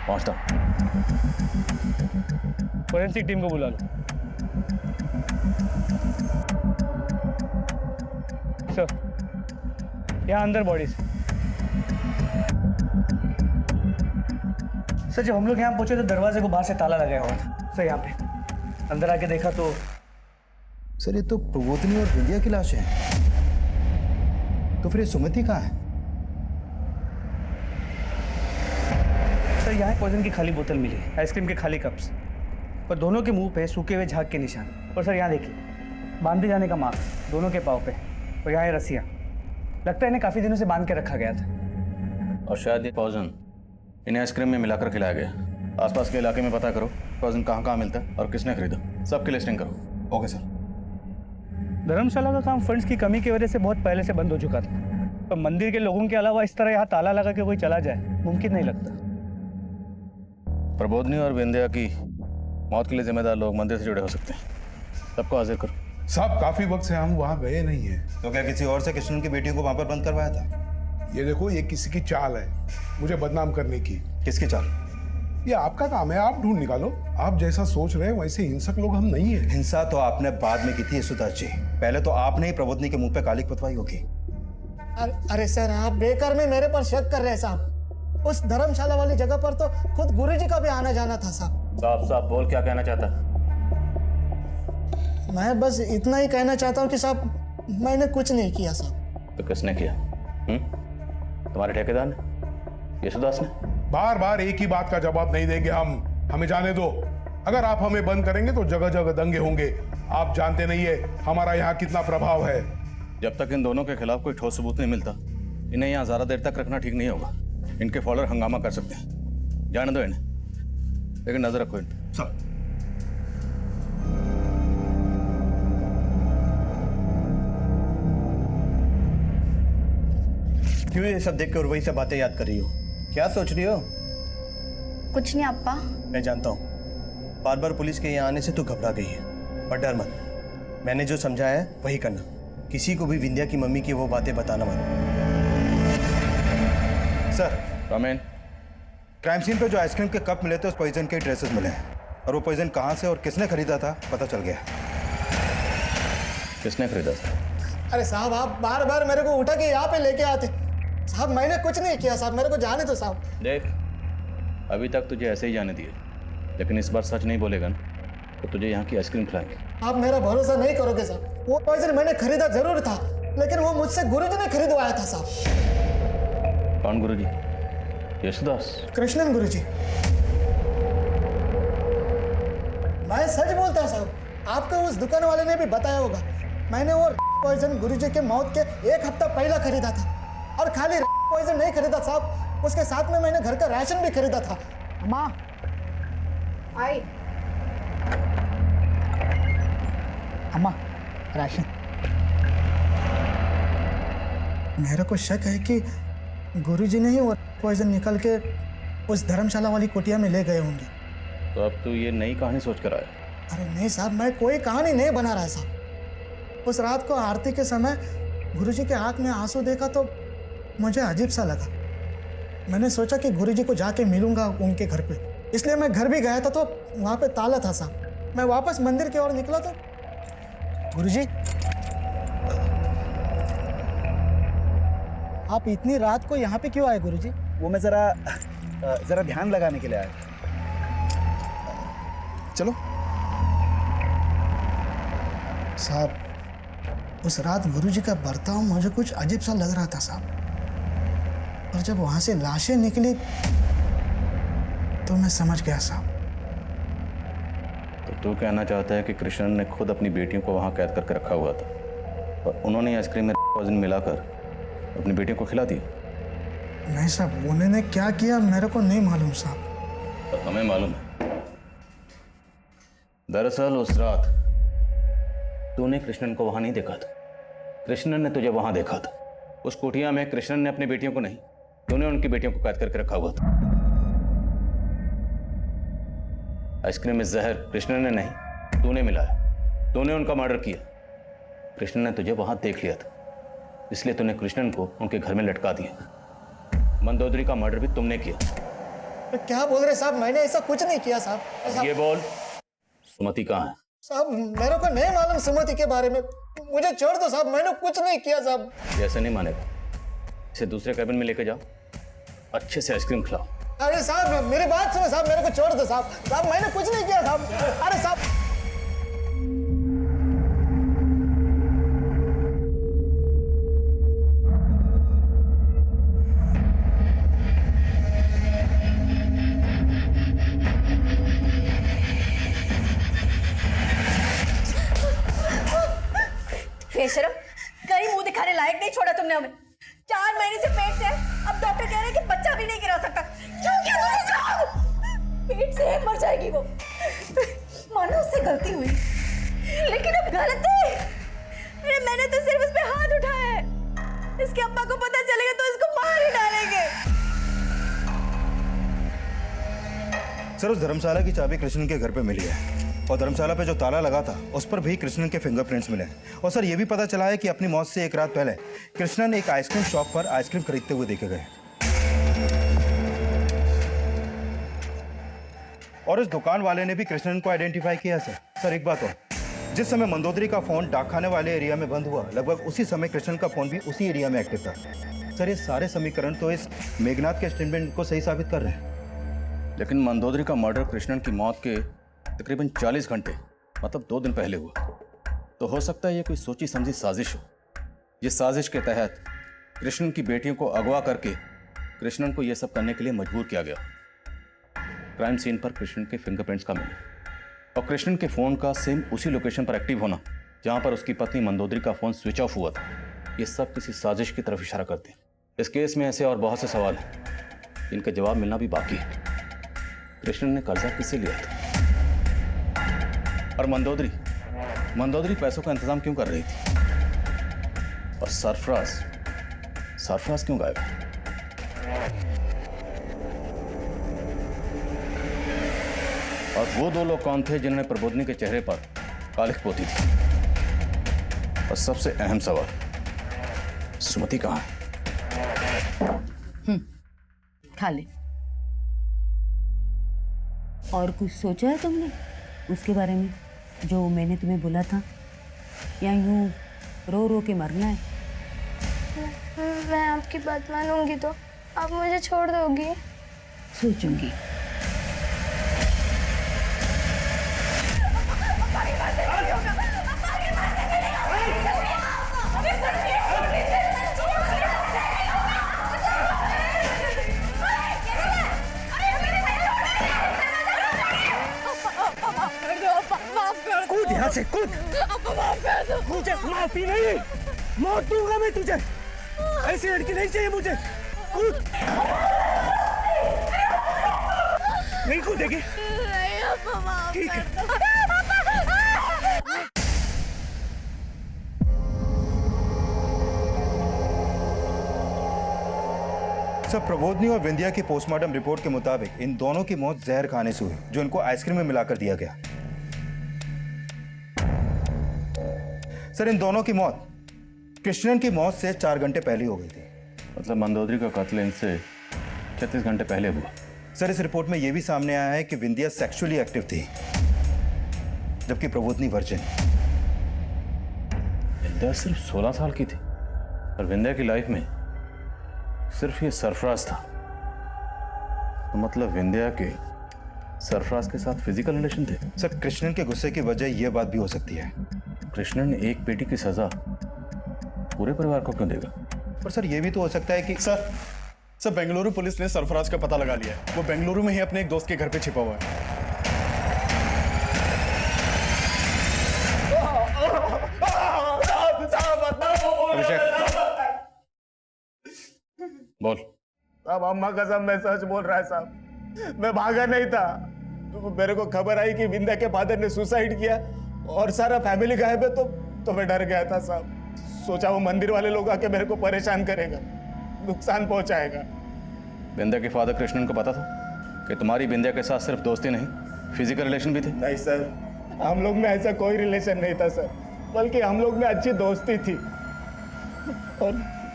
पहुंचता हूं। फोरेंसिक टीम को बुला लो। सर, यहाँ अंदर बॉडीज। सर, जब हम लोग यहाँ पहुंचे तो दरवाजे को बाहर से ताला लगाया हुआ था। सर, यहाँ पे अंदर आके देखा तो सर ये तो प्रबोधिनी और बिंदिया की लाश है। तो फिर ये सुमति कहाँ है? सर, यहाँ पॉइजन की खाली बोतल मिली, आइसक्रीम के खाली कप्स, और दोनों के मुंह पे सूखे हुए झाग के निशान। और सर यहाँ देखिए, बांधे जाने का मार्क दोनों के पाँव पे, और यहाँ रस्सियाँ। लगता है इन्हें काफी दिनों से बांध के रखा गया था। और शायद ये पॉइजन इन्हें आइसक्रीम में मिलाकर खिलाया गया। आसपास के इलाके में पता करो पॉइजन कहाँ कहाँ मिलता है और किसने खरीदा, सबकी लिस्टिंग करो। Okay sir. धर्मशाला का काम फंड्स की कमी की वजह से बहुत पहले से बंद हो चुका था, पर मंदिर के लोगों के अलावा इस तरह यहाँ ताला लगा के कोई चला जाए मुमकिन नहीं लगता। प्रबोधिनी और विंध्या की मौत के लिए जिम्मेदार लोग मंदिर से जुड़े हो सकते हैं। सबको हाजिर करो। साहब काफी वक्त से हम वहां गए नहीं हैं। तो क्या किसी और से कृष्णन की बेटियों को वहां पर बंद करवाया था? ये देखो, ये किसी की चाल है मुझे बदनाम करने की। किसकी चाल? ये आपका काम है, आप ढूंढ निकालो। आप जैसा सोच रहे हैं वैसे हिंसक लोग हम नहीं है। हिंसा तो आपने बाद में की थी यशोदास जी, पहले तो आपने ही प्रबोधनी के मुंह पे कालिक पतवाई होगी। अरे सर, आप बेकार में मेरे पर शक कर रहे हैं साहब। उस धर्मशाला वाली जगह पर तो खुद गुरुजी का भी आना जाना था साहब। साफ साफ बोल, क्या कहना चाहता है? मैं बस इतना ही कहना चाहता हूँ कि साहब मैंने कुछ नहीं किया साहब। तो किसने किया? तुम्हारे ठेकेदार ने, यशोदास ने? बार बार एक ही बात का जवाब नहीं देंगे हम, हमें जाने दो। अगर आप हमें बंद करेंगे तो जगह जगह दंगे होंगे। आप जानते नहीं है हमारा यहाँ कितना प्रभाव है। जब तक इन दोनों के खिलाफ कोई ठोस सबूत नहीं मिलता, इन्हें यहाँ ज्यादा देर तक रखना ठीक नहीं होगा। इनके फॉलोअर हंगामा कर सकते हैं, जाने दो इन्हें, लेकिन नजर रखो इन सब। क्यों ये सब देख कर वही सब बातें याद कर रही हो? क्या सोच रही हो? कुछ नहीं अप्पा। मैं जानता हूँ, बार बार पुलिस के यहाँ आने से तू घबरा गई है, पर डर मत। मैंने जो समझाया है वही करना। किसी को भी विंध्या की मम्मी की वो बातें बताना मत। सर, कमेन। क्राइम सीन पे जो आइसक्रीम के कप मिले थे उस पॉइजन के ट्रेसेस मिले हैं, और वो पॉइजन कहाँ से और किसने खरीदा था पता चल गया। किसने खरीदा था? अरे साहब, आप बार बार मेरे को उठा के यहाँ पे लेके आते साहब। मैंने कुछ नहीं किया साहब, मेरे को जाने दो साहब। देख, अभी तक तुझे ऐसे ही जाने दिए, लेकिन इस बार सच नहीं बोलेगा ना तो तुझे यहाँ की आइसक्रीम खिलाएंगे। आप मेरा भरोसा नहीं करोगे साहब। वो पॉइजन मैंने खरीदा जरूर था, लेकिन वो मुझसे गुरुजी ने खरीदवाया था साहब। कौन गुरुजी? यशोदास? कृष्णन गुरुजी। मैं सच बोलता हूँ साहब, आपको उस दुकान वाले ने भी बताया होगा। मैंने वो पॉइजन गुरुजी के मौत के 1 हफ्ता पहले खरीदा था, और खाली पॉइजन नहीं खरीदा साहब, उसके साथ में मैंने घर का राशन भी खरीदा था। अम्मा आई। अम्मा, राशन। मेरे को शक है कि गुरुजी ने ही वो पॉइजन निकल के उस धर्मशाला वाली कुटिया में ले गए होंगे। तो अब तू ये नई कहानी सोच कर आया? अरे नहीं साहब, मैं कोई कहानी नहीं बना रहा साहब। उस रात को आरती के समय गुरुजी के आंख में आंसू देखा तो मुझे अजीब सा लगा। मैंने सोचा कि गुरुजी को जाके मिलूंगा उनके घर पे, इसलिए मैं घर भी गया था तो वहाँ पे ताला था साहब। मैं वापस मंदिर की ओर निकला तो गुरुजी, आप इतनी रात को यहाँ पे क्यों आए गुरुजी? वो मैं जरा ध्यान लगाने के लिए आया। चलो साहब, उस रात गुरुजी का बर्ताव मुझे कुछ अजीब सा लग रहा था साहब, और जब वहां से लाशें निकली तो मैं समझ गया साहब। तो तू कहना चाहता है कि कृष्णन ने खुद अपनी बेटियों को वहां कैद करके रखा हुआ था और उन्होंने आइसक्रीम में पॉइजन मिलाकर अपनी बेटियों को खिला दिया? नहीं साहब, उन्होंने क्या किया मेरे को नहीं मालूम साहब। तो हमें मालूम है। दरअसल उस रात तूने कृष्णन को वहां नहीं देखा था, कृष्णन ने तुझे वहां देखा था। उस कुटिया में कृष्णन ने अपनी बेटियों को नहीं, तूने उनकी बेटियों को कैद करके रखा हुआ था। आइसक्रीम में जहर कृष्णन ने नहीं, तूने मिलाया। तूने उनका मर्डर किया। कृष्णन ने तुझे वहां देख लिया था, इसलिए तूने कृष्णन को उनके घर में लटका दिया। मंदोदरी का मर्डर भी तुमने किया। तो क्या बोल रहे साहब? मैंने ऐसा कुछ नहीं किया साहब। ये बोल, सुमति कहाँ है? साहब, मेरे को नहीं मालूम सुमति के बारे में, मुझे छोड़ दो साहब, मैंने कुछ नहीं किया साहब। ये ऐसे नहीं मानेगा, इसे दूसरे कैबिन में लेके जाओ, अच्छे से आइसक्रीम खिलाओ। अरे साहब, मेरी बात सुनो साहब, मेरे को छोड़ दो साहब। साहब, मैंने कुछ नहीं किया साहब। अरे साहब, बेशरम, कहीं मुंह दिखाने लायक नहीं छोड़ा तुमने हमें। 4 महीने से पेट से है, अब डॉक्टर कह रहे हैं कि बच्चा भी नहीं गिरा सकता। क्यों किया तुमने काम? पेट से है, मर जाएगी वो। मानो उससे गलती हुई, लेकिन अब गलती। अरे मैंने तो सिर्फ उस पे हाथ उठाया है। इसके अब्बा को पता चलेगा तो इसको मार ही डालेंगे। सर, उस धर्मशाला की चाबी कृष्ण के घर पे मिली है। और धर्मशाला पे जो ताला लगा था उस पर भी कृष्णन के फिंगरप्रिंट्स मिले हैं। और सर ये भी पता चला है कि अपनी मौत से एक रात पहले कृष्णन एक आइसक्रीम शॉप पर आइसक्रीम खरीदते हुए देखे गए और इस दुकान वाले ने भी कृष्णन को आइडेंटिफाई किया। सर एक बात और, जिस समय मंदोदरी का फोन डाकखाने वाले एरिया में बंद हुआ लगभग उसी समय कृष्णन का फोन भी उसी एरिया में एक्टिव था। सर ये सारे समीकरण तो इस मेघनाथ के स्टेटमेंट को सही साबित कर रहे हैं। लेकिन मंदोदरी का मर्डर कृष्णन की मौत के तकरीबन 40 घंटे मतलब 2 दिन पहले हुआ। तो हो सकता है ये कोई सोची समझी साजिश हो, जिस साजिश के तहत कृष्णन की बेटियों को अगवा करके कृष्णन को यह सब करने के लिए मजबूर किया गया। क्राइम सीन पर कृष्णन के फिंगरप्रिंट्स का मिलना और कृष्णन के फ़ोन का सेम उसी लोकेशन पर एक्टिव होना जहां पर उसकी पत्नी मंदोदरी का फ़ोन स्विच ऑफ हुआ था, ये सब किसी साजिश की तरफ इशारा करते हैं। इस केस में ऐसे और बहुत से सवाल हैं जिनका जवाब मिलना भी बाकी है। कृष्णन ने कर्जा किससे लिया था? और मंदोदरी पैसों का इंतजाम क्यों कर रही थी? और सरफराज क्यों गायब? और वो 2 लोग कौन थे जिन्होंने प्रबोधनी के चेहरे पर कालिख पोती थी? और सबसे अहम सवाल, सुमति कहाँ है? खा ले। और कुछ सोचा है तुमने उसके बारे में जो मैंने तुम्हें बोला था, या यूं रो रो के मरना है? मैं आपकी बात मानूंगी तो आप मुझे छोड़ दोगी? सोचूंगी। कूद यहाँ से, कूद। मुझे माफी नहीं, मौत दूंगा मैं तुझे। ऐसी लड़की नहीं चाहिए मुझे। कूद। नहीं कूदेगी? ठीक है। सर प्रबोधनी और विंध्या की पोस्टमार्टम रिपोर्ट के मुताबिक इन दोनों की मौत जहर खाने से हुई जो इनको आइसक्रीम में मिलाकर दिया गया। सर इन दोनों की मौत कृष्णन की मौत से 4 घंटे पहले हो गई थी। मतलब मंदोदरी का कत्ल इनसे 36 घंटे पहले हुआ। सर इस रिपोर्ट में यह भी सामने आया है कि विंध्या सेक्सुअली एक्टिव थी जबकि प्रबोधनी वर्जिन। विंध्या सिर्फ 16 साल की थी और विंध्या की लाइफ में सिर्फ ये सरफराज था। तो मतलब विंध्या के सरफराज के साथ फिजिकल रिलेशन थे। सर कृष्णन के गुस्से की वजह यह बात भी हो सकती है। कृष्णन एक बेटी की सजा पूरे परिवार को क्यों देगा? पर सर ये भी तो हो सकता है कि सर बेंगलुरु पुलिस ने सरफराज का पता लगा लिया है। वो बेंगलुरु में ही अपने एक दोस्त के घर पे छिपा हुआ है। बोल। साहब अम्मा कसम मैं सच बोल रहा है साहब, मैं भागा नहीं था। तो मेरे को खबर आई कि विंध्या के फादर ने सुसाइड किया और सारा फैमिली गायब है तो मैं डर गया था साहब। सोचा वो मंदिर वाले लोग आके मेरे को परेशान करेगा, नुकसान पहुंचाएगा। विंध्या के फादर कृष्णन को पता था कि तुम्हारी विंध्या के साथ सिर्फ दोस्ती नहीं फिजिकल रिलेशन भी थे? नहीं सर, हम लोग में ऐसा कोई रिलेशन नहीं था सर, बल्कि हम लोग में अच्छी दोस्ती थी। और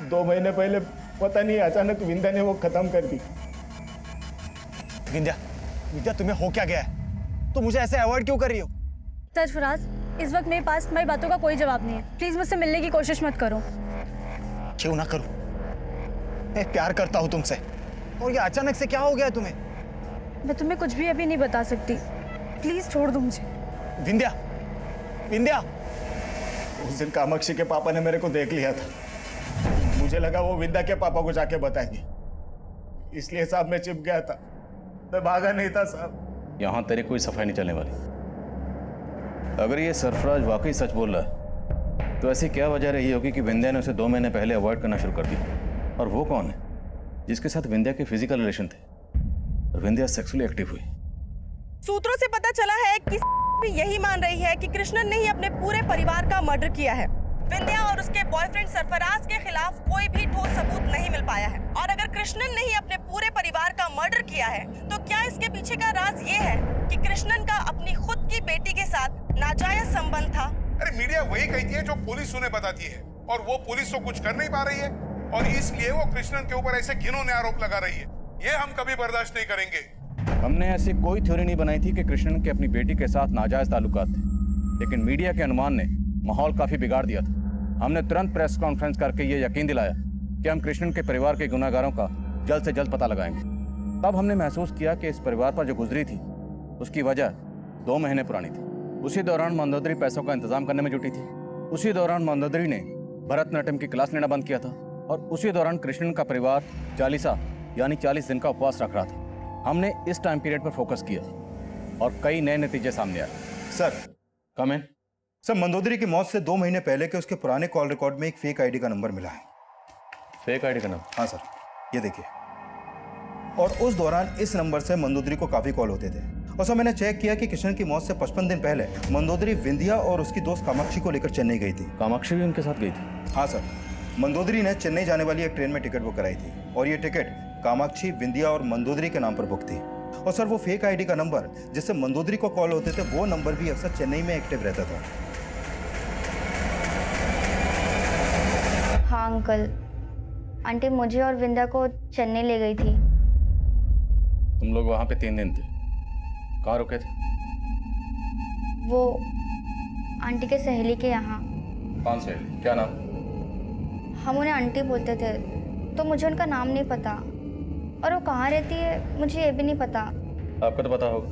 2 महीने पहले पता नहीं अचानक विंध्या ने वो खत्म कर दी। विंध्या तुम्हें हो क्या गया है? तुम मुझे ऐसे अवॉइड क्यों कर रही हो? सरफराज, इस वक्त मेरे पास तुम्हारी बातों का कोई जवाब नहीं है। प्लीज मुझसे मिलने की कोशिश मत करो। क्यों ना करूं? मैं प्यार करता हूं तुमसे, और ये अचानक से क्या हो गया तुम्हें? मैं तुम्हें कुछ भी अभी नहीं बता सकती, प्लीज छोड़ दो मुझे। विंध्या उस दिन कामाक्षी के पापा ने मेरे को देख लिया था, मुझे लगा वो विंध्या के पापा को जाके बताएंगे, इसलिए साहब मैं चिप गया था, मैं भागा नहीं था साहब। यहां तेरी कोई सफाई नहीं चलने वाली। अगर ये सरफराज वाकई सच बोल रहा है तो ऐसी क्या वजह रही होगी कि विंध्या ने उसे 2 महीने पहले अवॉइड करना शुरू कर दिया? और वो कौन है जिसके साथ विंध्या के फिजिकल रिलेशन थे और विंध्या सेक्सुअली एक्टिव हुई? सूत्रों से पता चला है कि भी यही मान रही है कि कृष्णन ने ही अपने पूरे परिवार का मर्डर किया है। विंध्या और उसके बॉयफ्रेंड सरफराज के खिलाफ कोई भी ठोस सबूत नहीं मिल पाया है। और अगर कृष्णन ने ही अपने पूरे परिवार का मर्डर किया है तो क्या इसके पीछे का राज ये है कि कृष्णन का अपनी खुद उनकी बेटी के साथ नाजायज संबंध था। अरे मीडिया वही कहती है जो पुलिस उन्हें बताती है, और वो पुलिस तो कुछ कर नहीं पा रही है, और इसलिए वो कृष्णन के ऊपर ऐसे घिनौने आरोप लगा रही है। ये हम कभी बर्दाश्त नहीं करेंगे। हमने ऐसी कोई थ्योरी नहीं बनाई थी कि कृष्णन के अपनी बेटी के साथ नाजायज ताल्लुकात थे, लेकिन मीडिया के अनुमान ने माहौल काफी बिगाड़ दिया था। हमने तुरंत प्रेस कॉन्फ्रेंस करके ये यकीन दिलाया कि हम कृष्णन के परिवार के गुनाहगारों का जल्द से जल्द पता लगाएंगे। तब हमने महसूस किया कि इस परिवार पर जो गुजरी थी उसकी वजह 2 महीने पुरानी थी। उसी दौरान मंदोदरी पैसों का इंतजाम करने में जुटी थी। उसी दौरान मंदोदरी ने भरतनाट्यम की क्लास लेना बंद किया था, और उसी दौरान कृष्णन का परिवार चालीसा यानी 40 दिन का उपवास रख रहा था। हमने इस टाइम पीरियड पर फोकस किया और कई नए नतीजे सामने आए। सर कम इन। सर, मंदोदरी की मौत से 2 महीने पहले के उसके पुराने कॉल रिकॉर्ड में एक फेक आईडी का नंबर मिला है। फेक आईडी का नंबर? हाँ सर, ये देखिए। और उस दौरान इस नंबर से मंदोदरी को काफी कॉल होते थे। और सर, मैंने चेक किया कि किशन की मौत से 55 दिन पहले मंदोदरी विंध्या और उसकी दोस्त कामाक्षी को लेकर चेन्नई गई थी। कामाक्षी भी उनके साथ गई थी? हाँ सर, मंदोदरी ने चेन्नई जाने वाली एक ट्रेन में टिकट बुक कराई थी, और ये टिकट कामाक्षी, विंध्या और मंदोदरी के नाम पर बुक थी। और सर, वो फेक आईडी का नंबर जिससे मंदोदरी को कॉल होते थे, वो नंबर भी अक्सर चेन्नई में एक्टिव रहता था। हाँ अंकल, आंटी मुझे और विंध्या को चेन्नई ले गई थी। तुम लोग वहां पे 3 दिन थे, कहाँ रुके थे? वो आंटी के सहेली के यहाँ। कौन सहेली? क्या नाम? हम उन्हें आंटी बोलते थे, तो मुझे उनका नाम नहीं पता, और वो कहाँ रहती है मुझे ये भी नहीं पता। आपको तो पता होगा।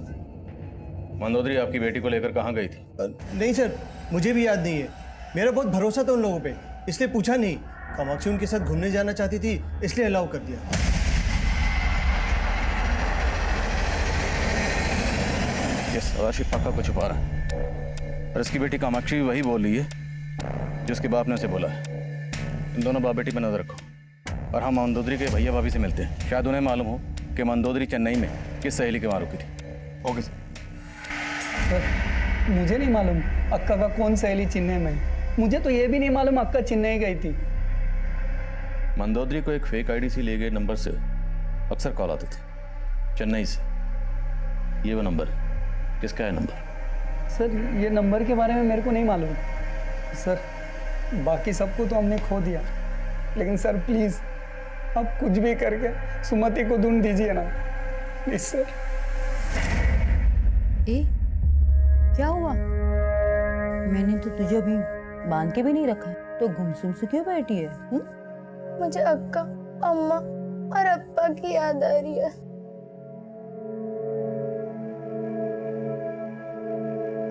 मंदोदरी आपकी बेटी को लेकर कहाँ गई थी? नहीं सर, मुझे भी याद नहीं है। मेरा बहुत भरोसा था उन लोगों पे, इसलिए पूछा नहीं। कामाक्षी उनके साथ घूमने जाना चाहती थी, इसलिए अलाउ कर दिया। ये सदाशिव पक्का को छुपा रहा है, और इसकी बेटी कामाक्षी भी वही बोल रही है जिसके बाप ने उसे बोला है। इन दोनों बाप बेटी पर नजर रखो, और हम मंदोदरी के भैया भाभी से मिलते हैं। शायद उन्हें मालूम हो कि मंदोदरी चेन्नई में किस सहेली के वहाँ रुकी थी। Okay sir. मुझे नहीं मालूम अक्का का कौन सहेली चेन्नई में। मुझे तो ये भी नहीं मालूम अक्का चेन्नई गई थी। मंदोदरी को एक फेक आईडी से लिए गए नंबर से अक्सर कॉल आते थे चेन्नई से। ये वो नंबर है। किसका है नंबर? सर, ये नंबर के बारे में मेरे को नहीं मालूम सर। बाकी सबको तो हमने खो दिया, लेकिन सर प्लीज आप कुछ भी करके सुमति को ढूंढ दीजिए ना, प्लीज सर। ए, क्या हुआ? मैंने तो तुझे अभी बांध के भी नहीं रखा, तो गुमसुम से क्यों बैठी है? मुझे अक्का, अम्मा और अप्पा की याद आ रही है।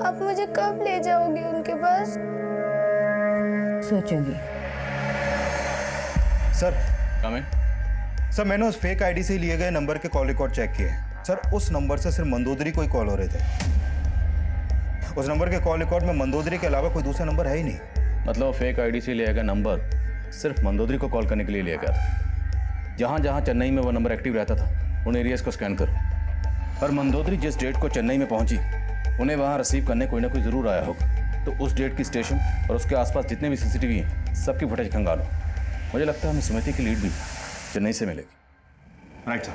आप मुझे कब ले जाओगे उनके पास? सोचूंगी। सर कमें? सर, मैंने उस फेक आईडी से लिए गए नंबर के कॉल रिकॉर्ड चेक किए। सर, उस नंबर से सिर्फ मंदोदरी को ही कॉल हो रहे थे। उस नंबर के कॉल रिकॉर्ड में मंदोदरी के अलावा कोई दूसरा नंबर है ही नहीं। मतलब फेक आईडी से लिया गया नंबर सिर्फ मंदोदरी को कॉल करने के लिए लिया गया था। जहाँ जहाँ चेन्नई में वो नंबर एक्टिव रहता था उन एरियाज को स्कैन करो। और मंदोदरी जिस डेट को चेन्नई में पहुंची, उन्हें वहाँ रिसीव करने कोई ना कोई ज़रूर आया होगा। तो उस डेट की स्टेशन और उसके आसपास जितने भी सीसीटीवी हैं, सबकी फुटेज खंगालो। मुझे लगता है हमें सुमति की लीड भी चेन्नई से मिलेगी। Right sir.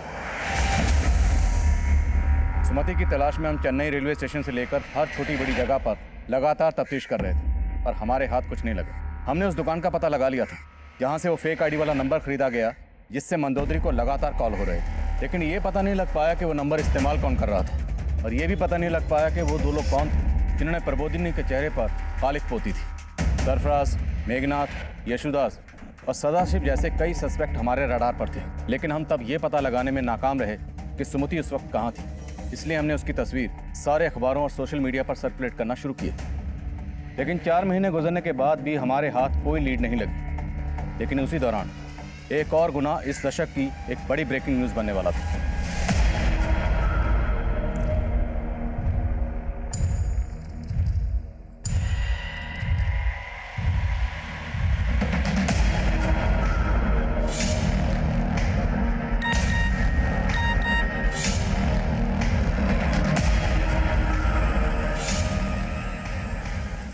सुमति की तलाश में हम चेन्नई रेलवे स्टेशन से लेकर हर छोटी बड़ी जगह पर लगातार तफ्तीश कर रहे थे, पर हमारे हाथ कुछ नहीं लगा। हमने उस दुकान का पता लगा लिया था जहाँ से वो फेक आईडी वाला नंबर खरीदा गया, जिससे मंदोदरी को लगातार कॉल हो रहे थे। लेकिन ये पता नहीं लग पाया कि वो नंबर इस्तेमाल कौन कर रहा था, और ये भी पता नहीं लग पाया कि वो 2 लोग कौन थे जिन्होंने प्रबोधिनी के चेहरे पर खालिक पोती थी। सरफराज, मेघनाथ, यशुदास और सदाशिव जैसे कई सस्पेक्ट हमारे रडार पर थे, लेकिन हम तब ये पता लगाने में नाकाम रहे कि सुमति उस वक्त कहाँ थी। इसलिए हमने उसकी तस्वीर सारे अखबारों और सोशल मीडिया पर सर्कुलेट करना शुरू किए। लेकिन 4 महीने गुजरने के बाद भी हमारे हाथ कोई लीड नहीं लगी। लेकिन उसी दौरान एक और गुना इस दशक की एक बड़ी ब्रेकिंग न्यूज़ बनने वाला था।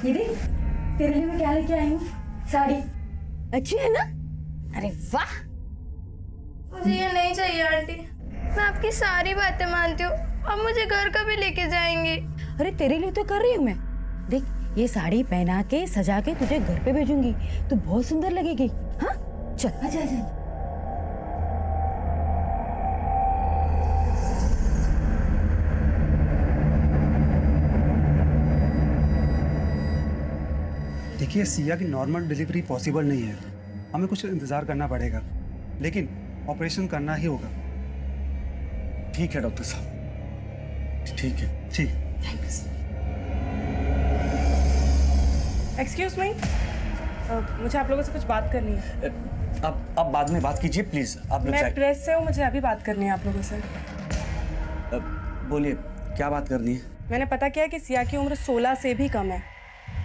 ये देख, तेरे लिए मैं क्या लेके आई हूँ? साड़ी अच्छी है ना? अरे वाह! मुझे ये नहीं चाहिए आंटी। मैं आपकी सारी बातें मानती हूँ। अब मुझे घर का भी लेके जाएंगी। अरे तेरे लिए तो कर रही हूँ मैं। देख, ये साड़ी पहना के सजा के तुझे घर पे भेजूंगी, तू बहुत सुंदर लगेगी। हाँ चल आजा आजा। देखिए, सिया की नॉर्मल डिलीवरी पॉसिबल नहीं है, हमें कुछ इंतज़ार करना पड़ेगा, लेकिन ऑपरेशन करना ही होगा। ठीक है डॉक्टर साहब, ठीक है। ठीक। थैंक्स। एक्सक्यूज मी, मुझे आप लोगों से कुछ बात करनी है। आप बाद में बात कीजिए प्लीज। आप लोग मैं प्रेस से हूँ, मुझे अभी बात करनी है आप लोगों से। बोलिए, क्या बात करनी है? मैंने पता किया कि सिया की उम्र 16 से भी कम है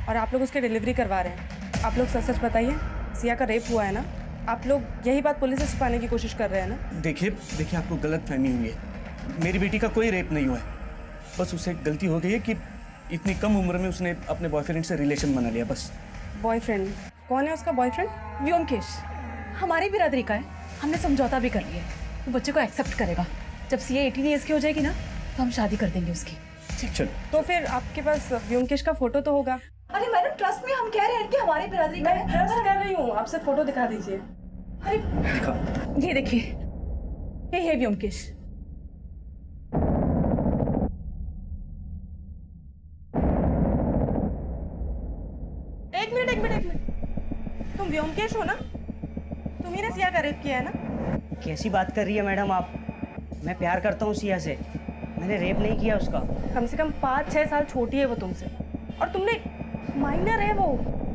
और आप लोग उसकी डिलीवरी करवा रहे हैं। आप लोग सच सच बताइए, सिया का रेप हुआ है ना? आप लोग यही बात पुलिस से छुपाने की कोशिश कर रहे हैं ना? देखिए आपको गलत फहमी हुई है। मेरी बेटी का कोई रेप नहीं हुआ है, बस उसे गलती हो गई है कि इतनी कम उम्र में उसने अपने बॉयफ्रेंड से रिलेशन बना लिया, बस। बॉयफ्रेंड? कौन है उसका बॉयफ्रेंड? व्योमकेश हमारी बिरादरी का है, हमने समझौता भी कर लिया है, वो बच्चे को एक्सेप्ट करेगा। जब सीए 18 ईयर्स की हो जाएगी ना, तो हम शादी कर देंगे उसकी। चल। तो फिर आपके पास व्योमकेश का फोटो तो होगा? अरे मैडम ट्रस्ट में, हम कह रहे हैं कि हमारी बिरादरी का मैं ट्रस्ट कर रही हूँ, आप सिर्फ फोटो दिखा दीजिए। अरे ये देखिए, ये है व्योमकेश। एक मिनट, तुम व्योमकेश हो ना? तुम्ही ने सिया का रेप किया है ना? कैसी बात कर रही है मैडम आप? मैं प्यार करता हूँ सिया से, मैंने रेप नहीं किया उसका। कम से कम 5-6 साल छोटी है वो तुमसे, और तुमने, माइनर है वो,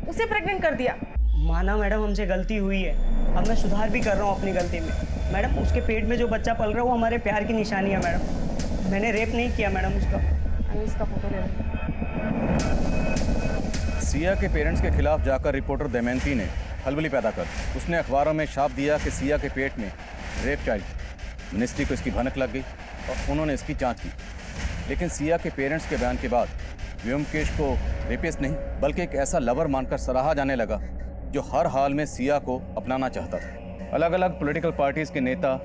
उसे प्रेग्नेंट कर दिया। माना मैडम, हमसे गलती हुई है, अब मैं सुधार भी कर रहा हूँ अपनी गलती में। मैडम, उसके पेट में जो बच्चा पल रहा है वो हमारे प्यार की निशानी है मैडम, मैंने रेप नहीं किया मैडम उसका। इसका फोटो ले लो। सिया के पेरेंट्स के खिलाफ जाकर रिपोर्टर दमयंती ने खलबली पैदा कर उसने अखबारों में छाप दिया कि सिया के पेट में रेप चाइल्ड। मिनिस्ट्री को इसकी भनक लग गई और उन्होंने इसकी जांच की, लेकिन सिया के पेरेंट्स के बयान के बाद व्योमकेश को रेपिस्ट नहीं बल्कि एक ऐसा लवर मानकर सराहा जाने लगा जो हर हाल में सिया को अपनाना चाहता था। अलग अलग पॉलिटिकल पार्टीज के नेता,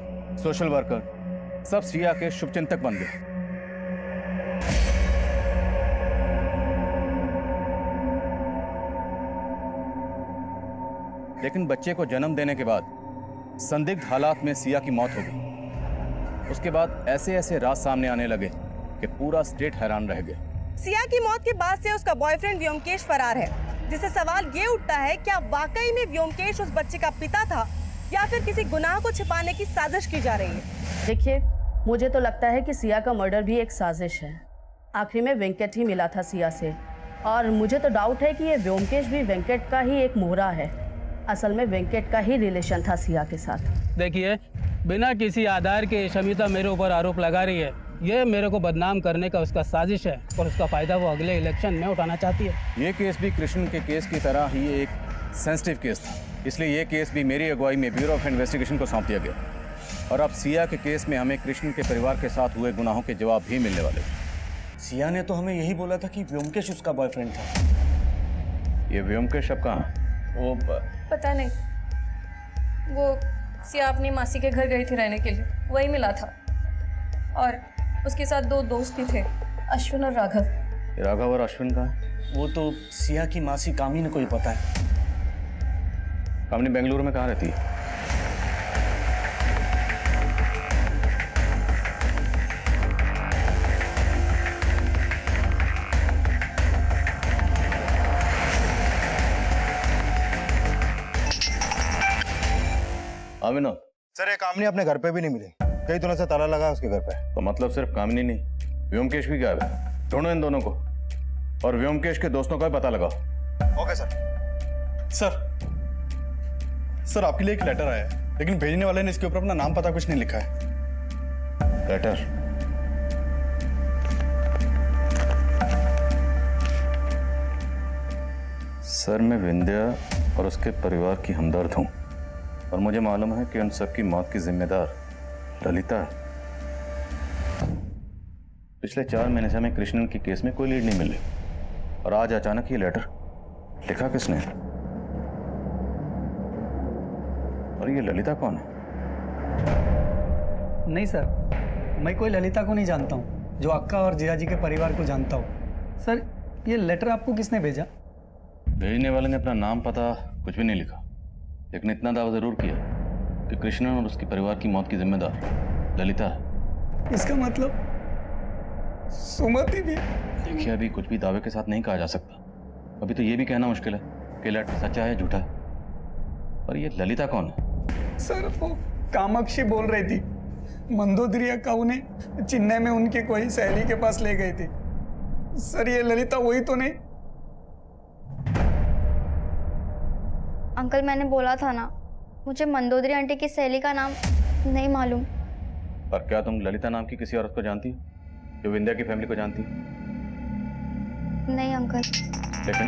सोशल वर्कर सब सिया के शुभचिंतक बन गए। लेकिन बच्चे को जन्म देने के बाद संदिग्ध हालात में सिया की मौत हो गई। उसके बाद ऐसे ऐसे राज सामने आने लगे कि पूरा स्टेट हैरान रह गया। सिया की मौत के बाद से उसका बॉयफ्रेंड व्योमकेश फरार है, जिससे सवाल ये उठता है क्या वाकई में व्योमकेश उस बच्चे का पिता था या फिर किसी गुनाह को छिपाने की साजिश की जा रही है। देखिए, मुझे तो लगता है कि सिया का मर्डर भी एक साजिश है। आखिरी में वेंकट ही मिला था सिया से, और मुझे तो डाउट है कि ये व्योमकेश भी वेंकट का ही एक मोहरा है। असल में वेंकट का ही रिलेशन था सिया के साथ। देखिए, बिना किसी आधार के शमिता मेरे ऊपर आरोप लगा रही है। ये मेरे को बदनाम करने का उसका साजिश है और उसका फायदा वो अगले इलेक्शन में उठाना चाहती है। ये केस भी कृष्ण के केस की तरह ही एक सेंसिटिव केस था, इसलिए ये केस भी मेरी अगुवाई में ब्यूरो ऑफ इन्वेस्टिगेशन को सौंप दिया गया। और अब सिया के केस में हमें कृष्ण के परिवार के साथ हुए गुनाहों के जवाब भी मिलने वाले। सिया ने तो हमें यही बोला था कि व्योमकेश उसका बॉयफ्रेंड था। ये व्योमकेश अब कहाँ? वो पता नहीं, वो सिया अपनी मासी के घर गई थी रहने के लिए, वही मिला था। और उसके साथ 2 दोस्त भी थे, अश्विन और राघव। राघव और अश्विन कहाँ है? वो तो सिया की मासी कामिनी को ही पता है। कामिनी बेंगलुरु में कहाँ रहती है? विनोद सर, ये कामिनी अपने घर पे भी नहीं मिली, कई दिनों से ताला लगा उसके घर पे। तो मतलब सिर्फ कामिनी नहीं, व्योमकेश भी गायब है। ढूंढो इन दोनों को और व्योमकेश के दोस्तों का भी पता लगाओ। Okay sir. सर, आपके लिए एक लेटर आया है, लेकिन भेजने वाले ने इसके ऊपर अपना नाम पता कुछ नहीं लिखा है। लेटर? सर, मैं विंध्या और उसके परिवार की हमदर्द हूँ और मुझे मालूम है कि उन सबकी मौत की जिम्मेदार ललिता है। पिछले 4 महीने से हमें कृष्णन की केस में कोई लीड नहीं मिली और आज अचानक ये लेटर लिखा किसने? और ये ललिता कौन है? नहीं सर, मैं कोई ललिता को नहीं जानता हूँ, जो अक्का और जिया जी के परिवार को जानता हूँ। सर ये लेटर आपको किसने भेजा? भेजने वाले ने अपना नाम पता कुछ भी नहीं लिखा, लेकिन इतना दावा जरूर किया कि कृष्णन और उसके परिवार की मौत की जिम्मेदार ललिता है। इसका मतलब सुमति भी? देखिए, अभी कुछ भी दावे के साथ नहीं कहा जा सकता। अभी तो ये भी कहना मुश्किल है कि लेटर सच्चा है झूठा है। और ये ललिता कौन है? सर वो कामाक्षी बोल रही थी, मंदोदरी अक्का उन्हें चेन्नई में उनके कोई सहेली के पास ले गई थी। सर ये ललिता वही तो नहीं? अंकल मैंने बोला था ना, मुझे मंदोदरी आंटी की सहेली का नाम नहीं मालूम। और क्या तुम ललिता नाम की किसी औरत को जानती हो जो विंध्या की फैमिली को जानती हो? नहीं अंकल। लेकिन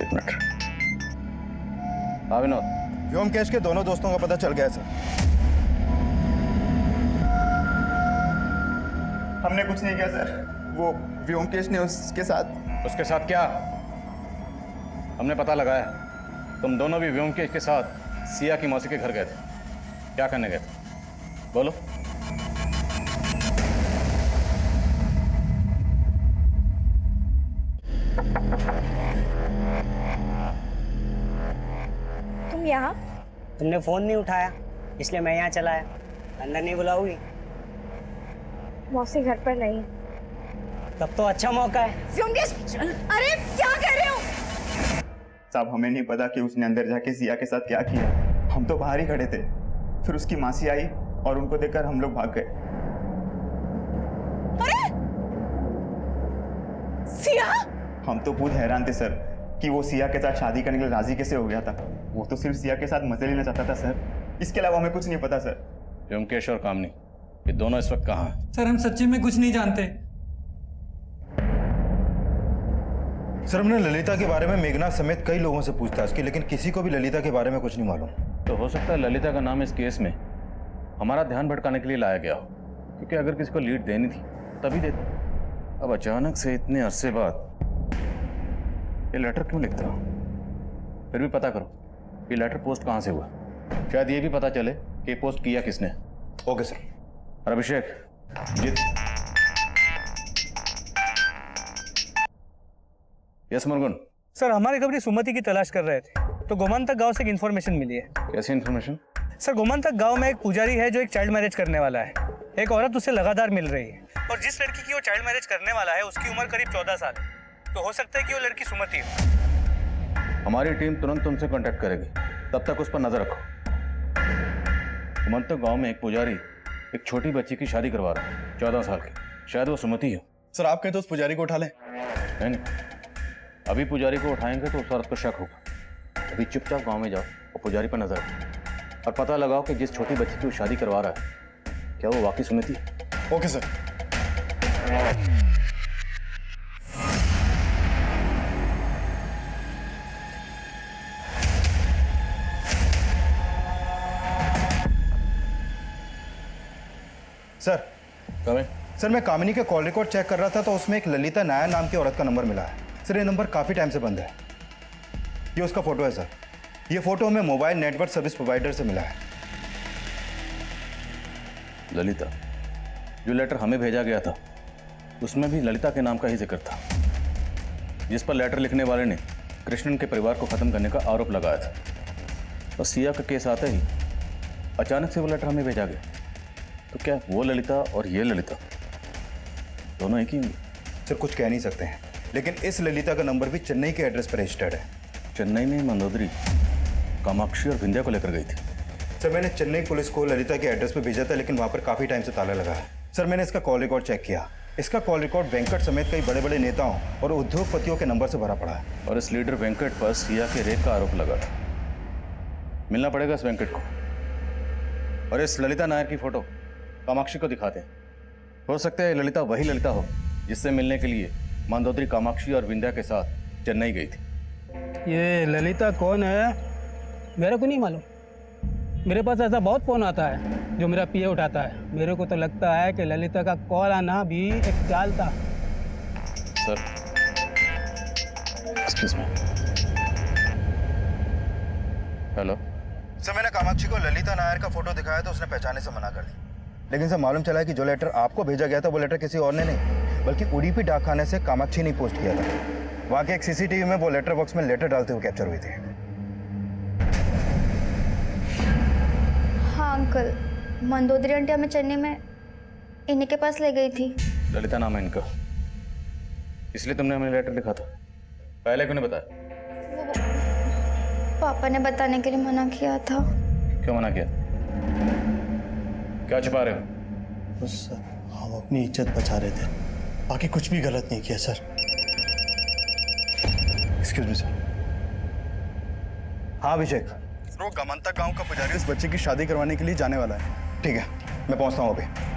एक मिनट। हाँ विनोद, व्योमकेश के दोनों दोस्तों का पता चल गया सर। हमने कुछ नहीं किया सर, वो व्योमकेश ने उसके साथ क्या? हमने पता लगाया, तुम दोनों भी व्योमकेश के साथ सिया की मौसी के घर गए थे। क्या करने गए थे? बोलो। तुम यहाँ? तुमने फोन नहीं उठाया इसलिए मैं यहाँ चला आया। अंदर नहीं बुलाओगी? मौसी घर पर नहीं। तब तो अच्छा मौका है। अरे क्या कर रहे हो? साहब हमें नहीं पता कि उसने अंदर जाके सिया के साथ क्या किया। हम तो बाहर ही खड़े थे, फिर उसकी मासी आई और उनको देखकर हम लोग भाग गए। अरे सिया? हम तो खुद हैरान थे सर कि वो सिया के साथ शादी करने के लिए राजी कैसे हो गया था। वो तो सिर्फ सिया के साथ मजे लेना चाहता था सर, इसके अलावा हमें कुछ नहीं पता सर। व्योमकेश और कामनी ये दोनों इस वक्त कहाँ हैं? सर हम सच्ची में कुछ नहीं जानते। सर हमने ललिता के बारे में मेघनाथ समेत कई लोगों से पूछताछ की, लेकिन किसी को भी ललिता के बारे में कुछ नहीं मालूम। तो हो सकता है ललिता का नाम इस केस में हमारा ध्यान भटकाने के लिए लाया गया हो, क्योंकि अगर किसी को लीड देनी थी तभी देती। अब अचानक से इतने अरसे बाद ये लेटर क्यों लिखता हूँ? फिर भी पता करो ये लेटर पोस्ट कहाँ से हुआ। शायद ये भी पता चले कि ये पोस्ट किया किसने। Okay sir. और अभिषेक, जीत। यस मुरगुन। सर हमारे खबरी सुमति की तलाश कर रहे थे तो गोमांतक गांव से एक इन्फॉर्मेशन मिली है। कैसी इन्फॉर्मेशन? सर गोमांतक गांव में एक पुजारी है जो एक चाइल्ड मैरिज करने वाला है। एक औरत उससे लगातार मिल रही है और जिस लड़की की वो चाइल्ड मैरिज करने वाला है उसकी उम्र करीब 14 साल है। तो हो सकता है कि वो लड़की सुमति हो। हमारी टीम तुरंत तुमसे कांटेक्ट करेगी, तब तक उस पर नजर रखो। गोमांतक गांव में एक पुजारी एक छोटी बच्ची की शादी करवा रहा है, 14 साल की। शायद वो सुमति हो। सर आप कहें तो उस पुजारी को उठा लें? नहीं, अभी पुजारी को उठाएंगे तो उस औरत को शक होगा। अभी चुपचाप गांव में जाओ और पुजारी पर नजर रखो और पता लगाओ कि जिस छोटी बच्ची की वो शादी करवा रहा है क्या वो वाकई सुमति है। Okay sir. सर सर मैं कामिनी के कॉल रिकॉर्ड चेक कर रहा था तो उसमें एक ललिता नायर नाम की औरत का नंबर मिला है। सर ये नंबर काफ़ी टाइम से बंद है। ये उसका फोटो है सर। ये फोटो हमें मोबाइल नेटवर्क सर्विस प्रोवाइडर से मिला है। ललिता, जो लेटर हमें भेजा गया था उसमें भी ललिता के नाम का ही जिक्र था, जिस पर लेटर लिखने वाले ने कृष्णन के परिवार को खत्म करने का आरोप लगाया था। और सिया का केस आते ही अचानक से वो लेटर हमें भेजा गया। तो क्या वो ललिता और ये ललिता दोनों एक ही होंगे? सर कुछ कह नहीं सकते हैं, लेकिन इस ललिता का नंबर भी चेन्नई के एड्रेस पर रजिस्टर्ड है। चेन्नई में मंदोदरी कामाक्षी और विंध्या को लेकर गई थी। सर मैंने चेन्नई पुलिस को ललिता के एड्रेस पर भेजा था, लेकिन वहाँ पर काफ़ी टाइम से ताला लगा है। सर मैंने इसका कॉल रिकॉर्ड चेक किया। इसका कॉल रिकॉर्ड वेंकट समेत कई बड़े बड़े नेताओं और उद्योगपतियों के नंबर से भरा पड़ा है। और इस लीडर वेंकट पर सिया के रेप का आरोप लगा था। मिलना पड़ेगा इस वेंकट को और इस ललिता नायर की फोटो कामाक्षी को दिखाते हैं। हो सकता है ललिता वही ललिता हो जिससे मिलने के लिए मंदोदरी कामाक्षी और विंध्या के साथ चेन्नई गई थी। ये ललिता कौन है मेरे को नहीं मालूम। मेरे पास ऐसा बहुत फ़ोन आता है जो मेरा पीए उठाता है। मेरे को तो लगता है कि ललिता का कॉल आना भी एक चाल था। Sir excuse me. Hello sir मैंने कामाक्षी को ललिता नायर का फोटो दिखाया तो उसने पहचाने से मना कर दी। लेकिन सर मालूम चला है कि जो लेटर आपको भेजा गया था वो लेटर किसी और ने नहीं बल्कि उडुपी डाकखाने से कामाक्षी ने पोस्ट किया था। वहाँ के एक सीसीटीवी में वो लेटर बॉक्स में लेटर डालते हुए कैप्चर हुई थी। हाँ अंकल, मंदोदरी आंटी हमें चेन्नई में इन्हीं के पास ले गई थी। ललिता नाम है इनका, इसलिए तुमने हमें लेटर लिखा था। पहले क्यों नहीं बताया? पापा ने बताने के लिए मना किया था। क्यों मना किया? क्या छुपा रहे हो? बस सर, हम अपनी इज्जत बचा रहे थे, बाकी कुछ भी गलत नहीं किया सर। Excuse me sir. हाँ अभिषेक, वो गमंता गांव का पुजारी उस बच्चे की शादी करवाने के लिए जाने वाला है। ठीक है, मैं पहुंचता हूँ अभी।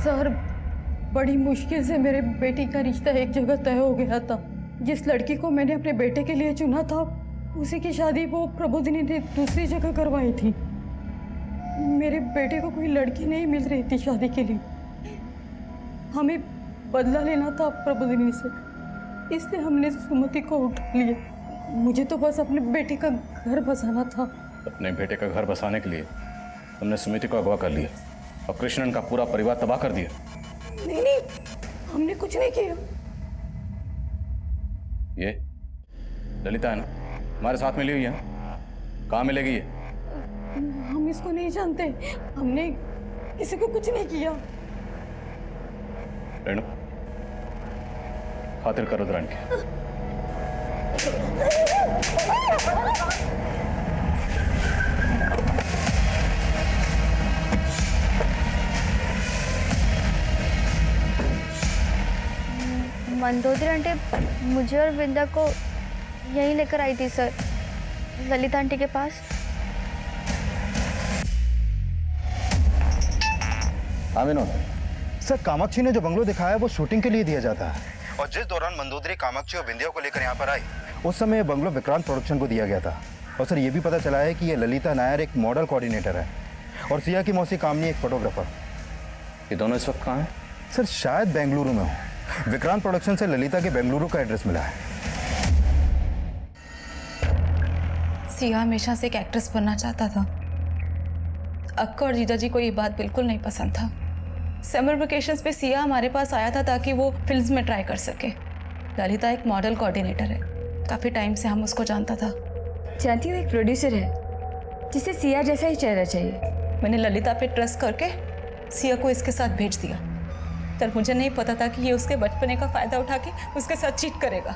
सर, बड़ी मुश्किल से मेरे बेटी का रिश्ता एक जगह तय हो गया था। जिस लड़की को मैंने अपने बेटे के लिए चुना था उसी की शादी वो प्रबोधिनी ने दूसरी जगह करवाई थी। मेरे बेटे को कोई लड़की नहीं मिल रही थी शादी के लिए। हमें बदला लेना था प्रबोधिनी से, इसलिए हमने सुमति को उठा लिया। मुझे तो बस अपने बेटे का घर बसाना था। अपने बेटे का घर बसाने के लिए तुमने सुमिति को अगवा कर लिया और कृष्णन का पूरा परिवार तबाह कर दिया। नहीं नहीं, हमने कुछ नहीं किया। ये ललिता है ना, हमारे साथ मिली हुई है, कहाँ मिलेगी ये? हम इसको नहीं जानते, हमने किसी को कुछ नहीं किया। रेणु, खातिर करो रुद्राणी की। मंदोदरी आंटी मुझे और विंदा को यहीं लेकर आई थी सर, ललिता आंटी के पास। हाँ विनोद। सर कामाक्षी ने जो बंगलो दिखाया है वो शूटिंग के लिए दिया जाता है, और जिस दौरान मंदोदरी कामाक्षी और विंध्या को लेकर यहाँ पर आई उस समय ये बंगलो विक्रांत प्रोडक्शन को दिया गया था। और सर ये भी पता चला है कि ये ललिता नायर एक मॉडल कोऑर्डिनेटर है और सिया की मौसी कामनी एक फोटोग्राफर। ये दोनों इस वक्त कहाँ हैं? सर शायद बेंगलुरु में हो। विक्रांत प्रोडक्शन से ललिता के बेंगलुरु का एड्रेस मिला है। सिया हमेशा से एक एक्ट्रेस बनना चाहता था। अक्का और जीजा जी को ये बात बिल्कुल नहीं पसंद था। समर वेकेशंस पे सिया हमारे पास आया था ताकि वो फिल्म्स में ट्राई कर सके। ललिता एक मॉडल कोऑर्डिनेटर है, काफ़ी टाइम से हम उसको जानता था। जानती हूँ, एक प्रोड्यूसर है जिसे सिया जैसा ही चेहरा चाहिए। मैंने ललिता पे ट्रस्ट करके सिया को इसके साथ भेज दिया, पर मुझे नहीं पता था कि ये उसके बचपने का फ़ायदा उठा के उसके साथ चीट करेगा।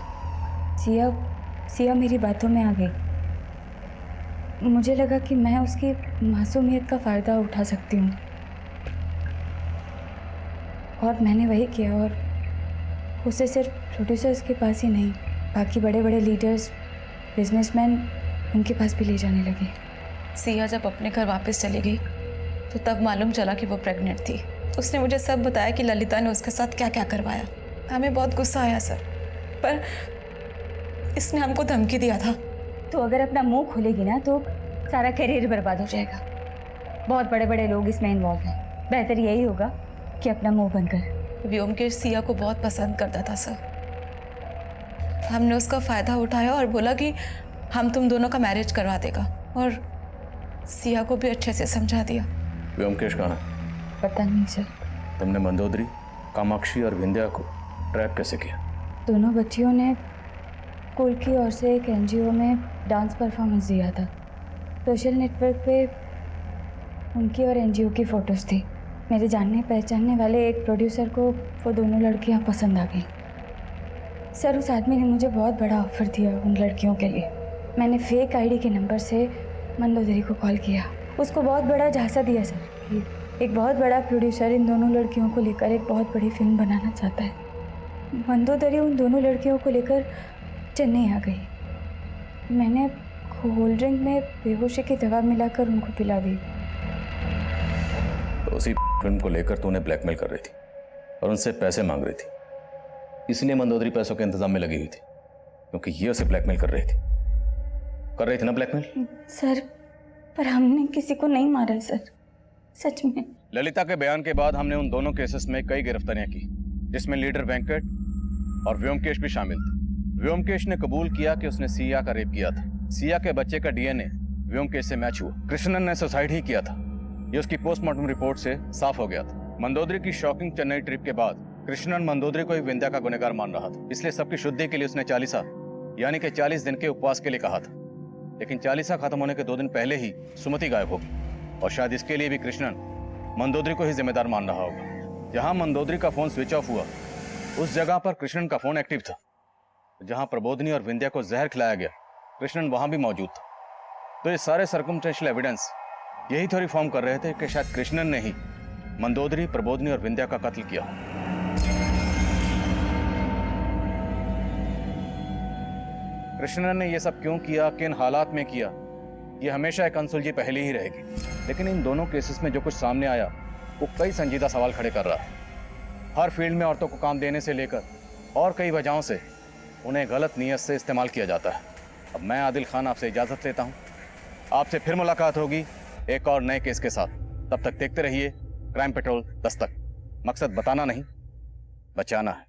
सिया मेरी बातों में आ गई। मुझे लगा कि मैं उसकी मासूमियत का फ़ायदा उठा सकती हूँ, और मैंने वही किया। और उसे सिर्फ प्रोड्यूसर्स के पास ही नहीं, बाकी बड़े बड़े लीडर्स, बिजनेसमैन, उनके पास भी ले जाने लगे। सिया जब अपने घर वापस चली गई तो तब मालूम चला कि वो प्रेग्नेंट थी। उसने मुझे सब बताया कि ललिता ने उसके साथ क्या क्या करवाया। हमें बहुत गुस्सा आया सर, पर इसने हमको धमकी दिया था। तो अगर अपना मुंह खोलेगी ना तो सारा करियर बर्बाद हो जाएगा। बहुत बड़े बड़े लोग इसमें इन्वॉल्व हैं। बेहतर यही होगा कि अपना मुंह बंद कर। व्योमकेश सिया को बहुत पसंद करता था सर। हमने उसका फ़ायदा उठाया और बोला कि हम तुम दोनों का मैरिज करवा देगा, और सिया को भी अच्छे से समझा दिया। व्योमकेश कहाँ है? पता नहीं सर। तुमने मंदोदरी, कामाक्षी और विंध्या को ट्रैप कैसे किया? दोनों बच्चियों ने स्कूल की ओर से एक एनजीओ में डांस परफॉर्मेंस दिया था। सोशल नेटवर्क पे उनकी और एनजीओ की फ़ोटोज़ थी। मेरे जानने पहचानने वाले एक प्रोड्यूसर को वो दोनों लड़कियां पसंद आ गई। सर उस आदमी ने मुझे बहुत बड़ा ऑफ़र दिया उन लड़कियों के लिए। मैंने फेक आईडी के नंबर से मंदोदरी को कॉल किया, उसको बहुत बड़ा झांसा दिया सर कि एक बहुत बड़ा प्रोड्यूसर इन दोनों लड़कियों को लेकर एक बहुत बड़ी फिल्म बनाना चाहता है। मंदोदरी उन दोनों लड़कियों को लेकर चेन्नई आ गई। मैंने कोल्ड ड्रिंक में बेहोशी की दवा मिलाकर उनको पिला दी। तो उसी फिल्म को लेकर तूने ब्लैकमेल कर रही थी और उनसे पैसे मांग रही थी, इसलिए मंदोदरी पैसों के इंतजाम में लगी हुई थी, क्योंकि ये उसे ब्लैकमेल कर रही थी ना ब्लैकमेल? सर, पर हमने किसी को नहीं मारा है सर, सच में। ललिता के बयान के बाद हमने उन दोनों केसेस में कई गिरफ्तारियां की, जिसमें लीडर वेंकट और व्योमकेश भी शामिल थे। व्योमकेश ने कबूल किया कि उसने सिया का रेप किया था। सिया के बच्चे का डीएनए व्योमकेश से मैच हुआ। कृष्णन ने सुसाइड ही किया था, ये उसकी पोस्टमार्टम रिपोर्ट से साफ हो गया था। मंदोदरी की शॉकिंग चेन्नई ट्रिप के बाद कृष्णन मंदोदरी को ही विंध्या का गुनहगार मान रहा था, इसलिए सबकी शुद्धि के लिए उसने चालीसा यानी कि 40 दिन के उपवास के लिए कहा था। लेकिन चालीसा खत्म होने के 2 दिन पहले ही सुमति गायब हो गई, और शायद इसके लिए भी कृष्णन मंदोदरी को ही जिम्मेदार मान रहा होगा। जहां मंदोदरी का फोन स्विच ऑफ हुआ, उस जगह पर कृष्णन का फोन एक्टिव था। जहां प्रबोधनी और विंध्या को जहर खिलाया गया, कृष्णन वहां भी मौजूद था। तो ये सारे सर्कमस्टेंशियल एविडेंस यही थ्योरी फॉर्म कर रहे थे कि शायद कृष्णन ने ही मंदोदरी, प्रबोधनी और विंध्या का कत्ल किया। कृष्णन ने यह सब क्यों किया, किन हालात में किया, ये हमेशा एक अनसुलझी पहेली ही रहेगी। लेकिन इन दोनों केसेस में जो कुछ सामने आया वो कई संजीदा सवाल खड़े कर रहा है। हर फील्ड में औरतों को काम देने से लेकर और कई वजहों से उन्हें गलत नीयत से इस्तेमाल किया जाता है। अब मैं आदिल खान आपसे इजाज़त लेता हूँ। आपसे फिर मुलाकात होगी एक और नए केस के साथ। तब तक देखते रहिए क्राइम पेट्रोल दस्तक। मकसद बताना नहीं, बचाना है।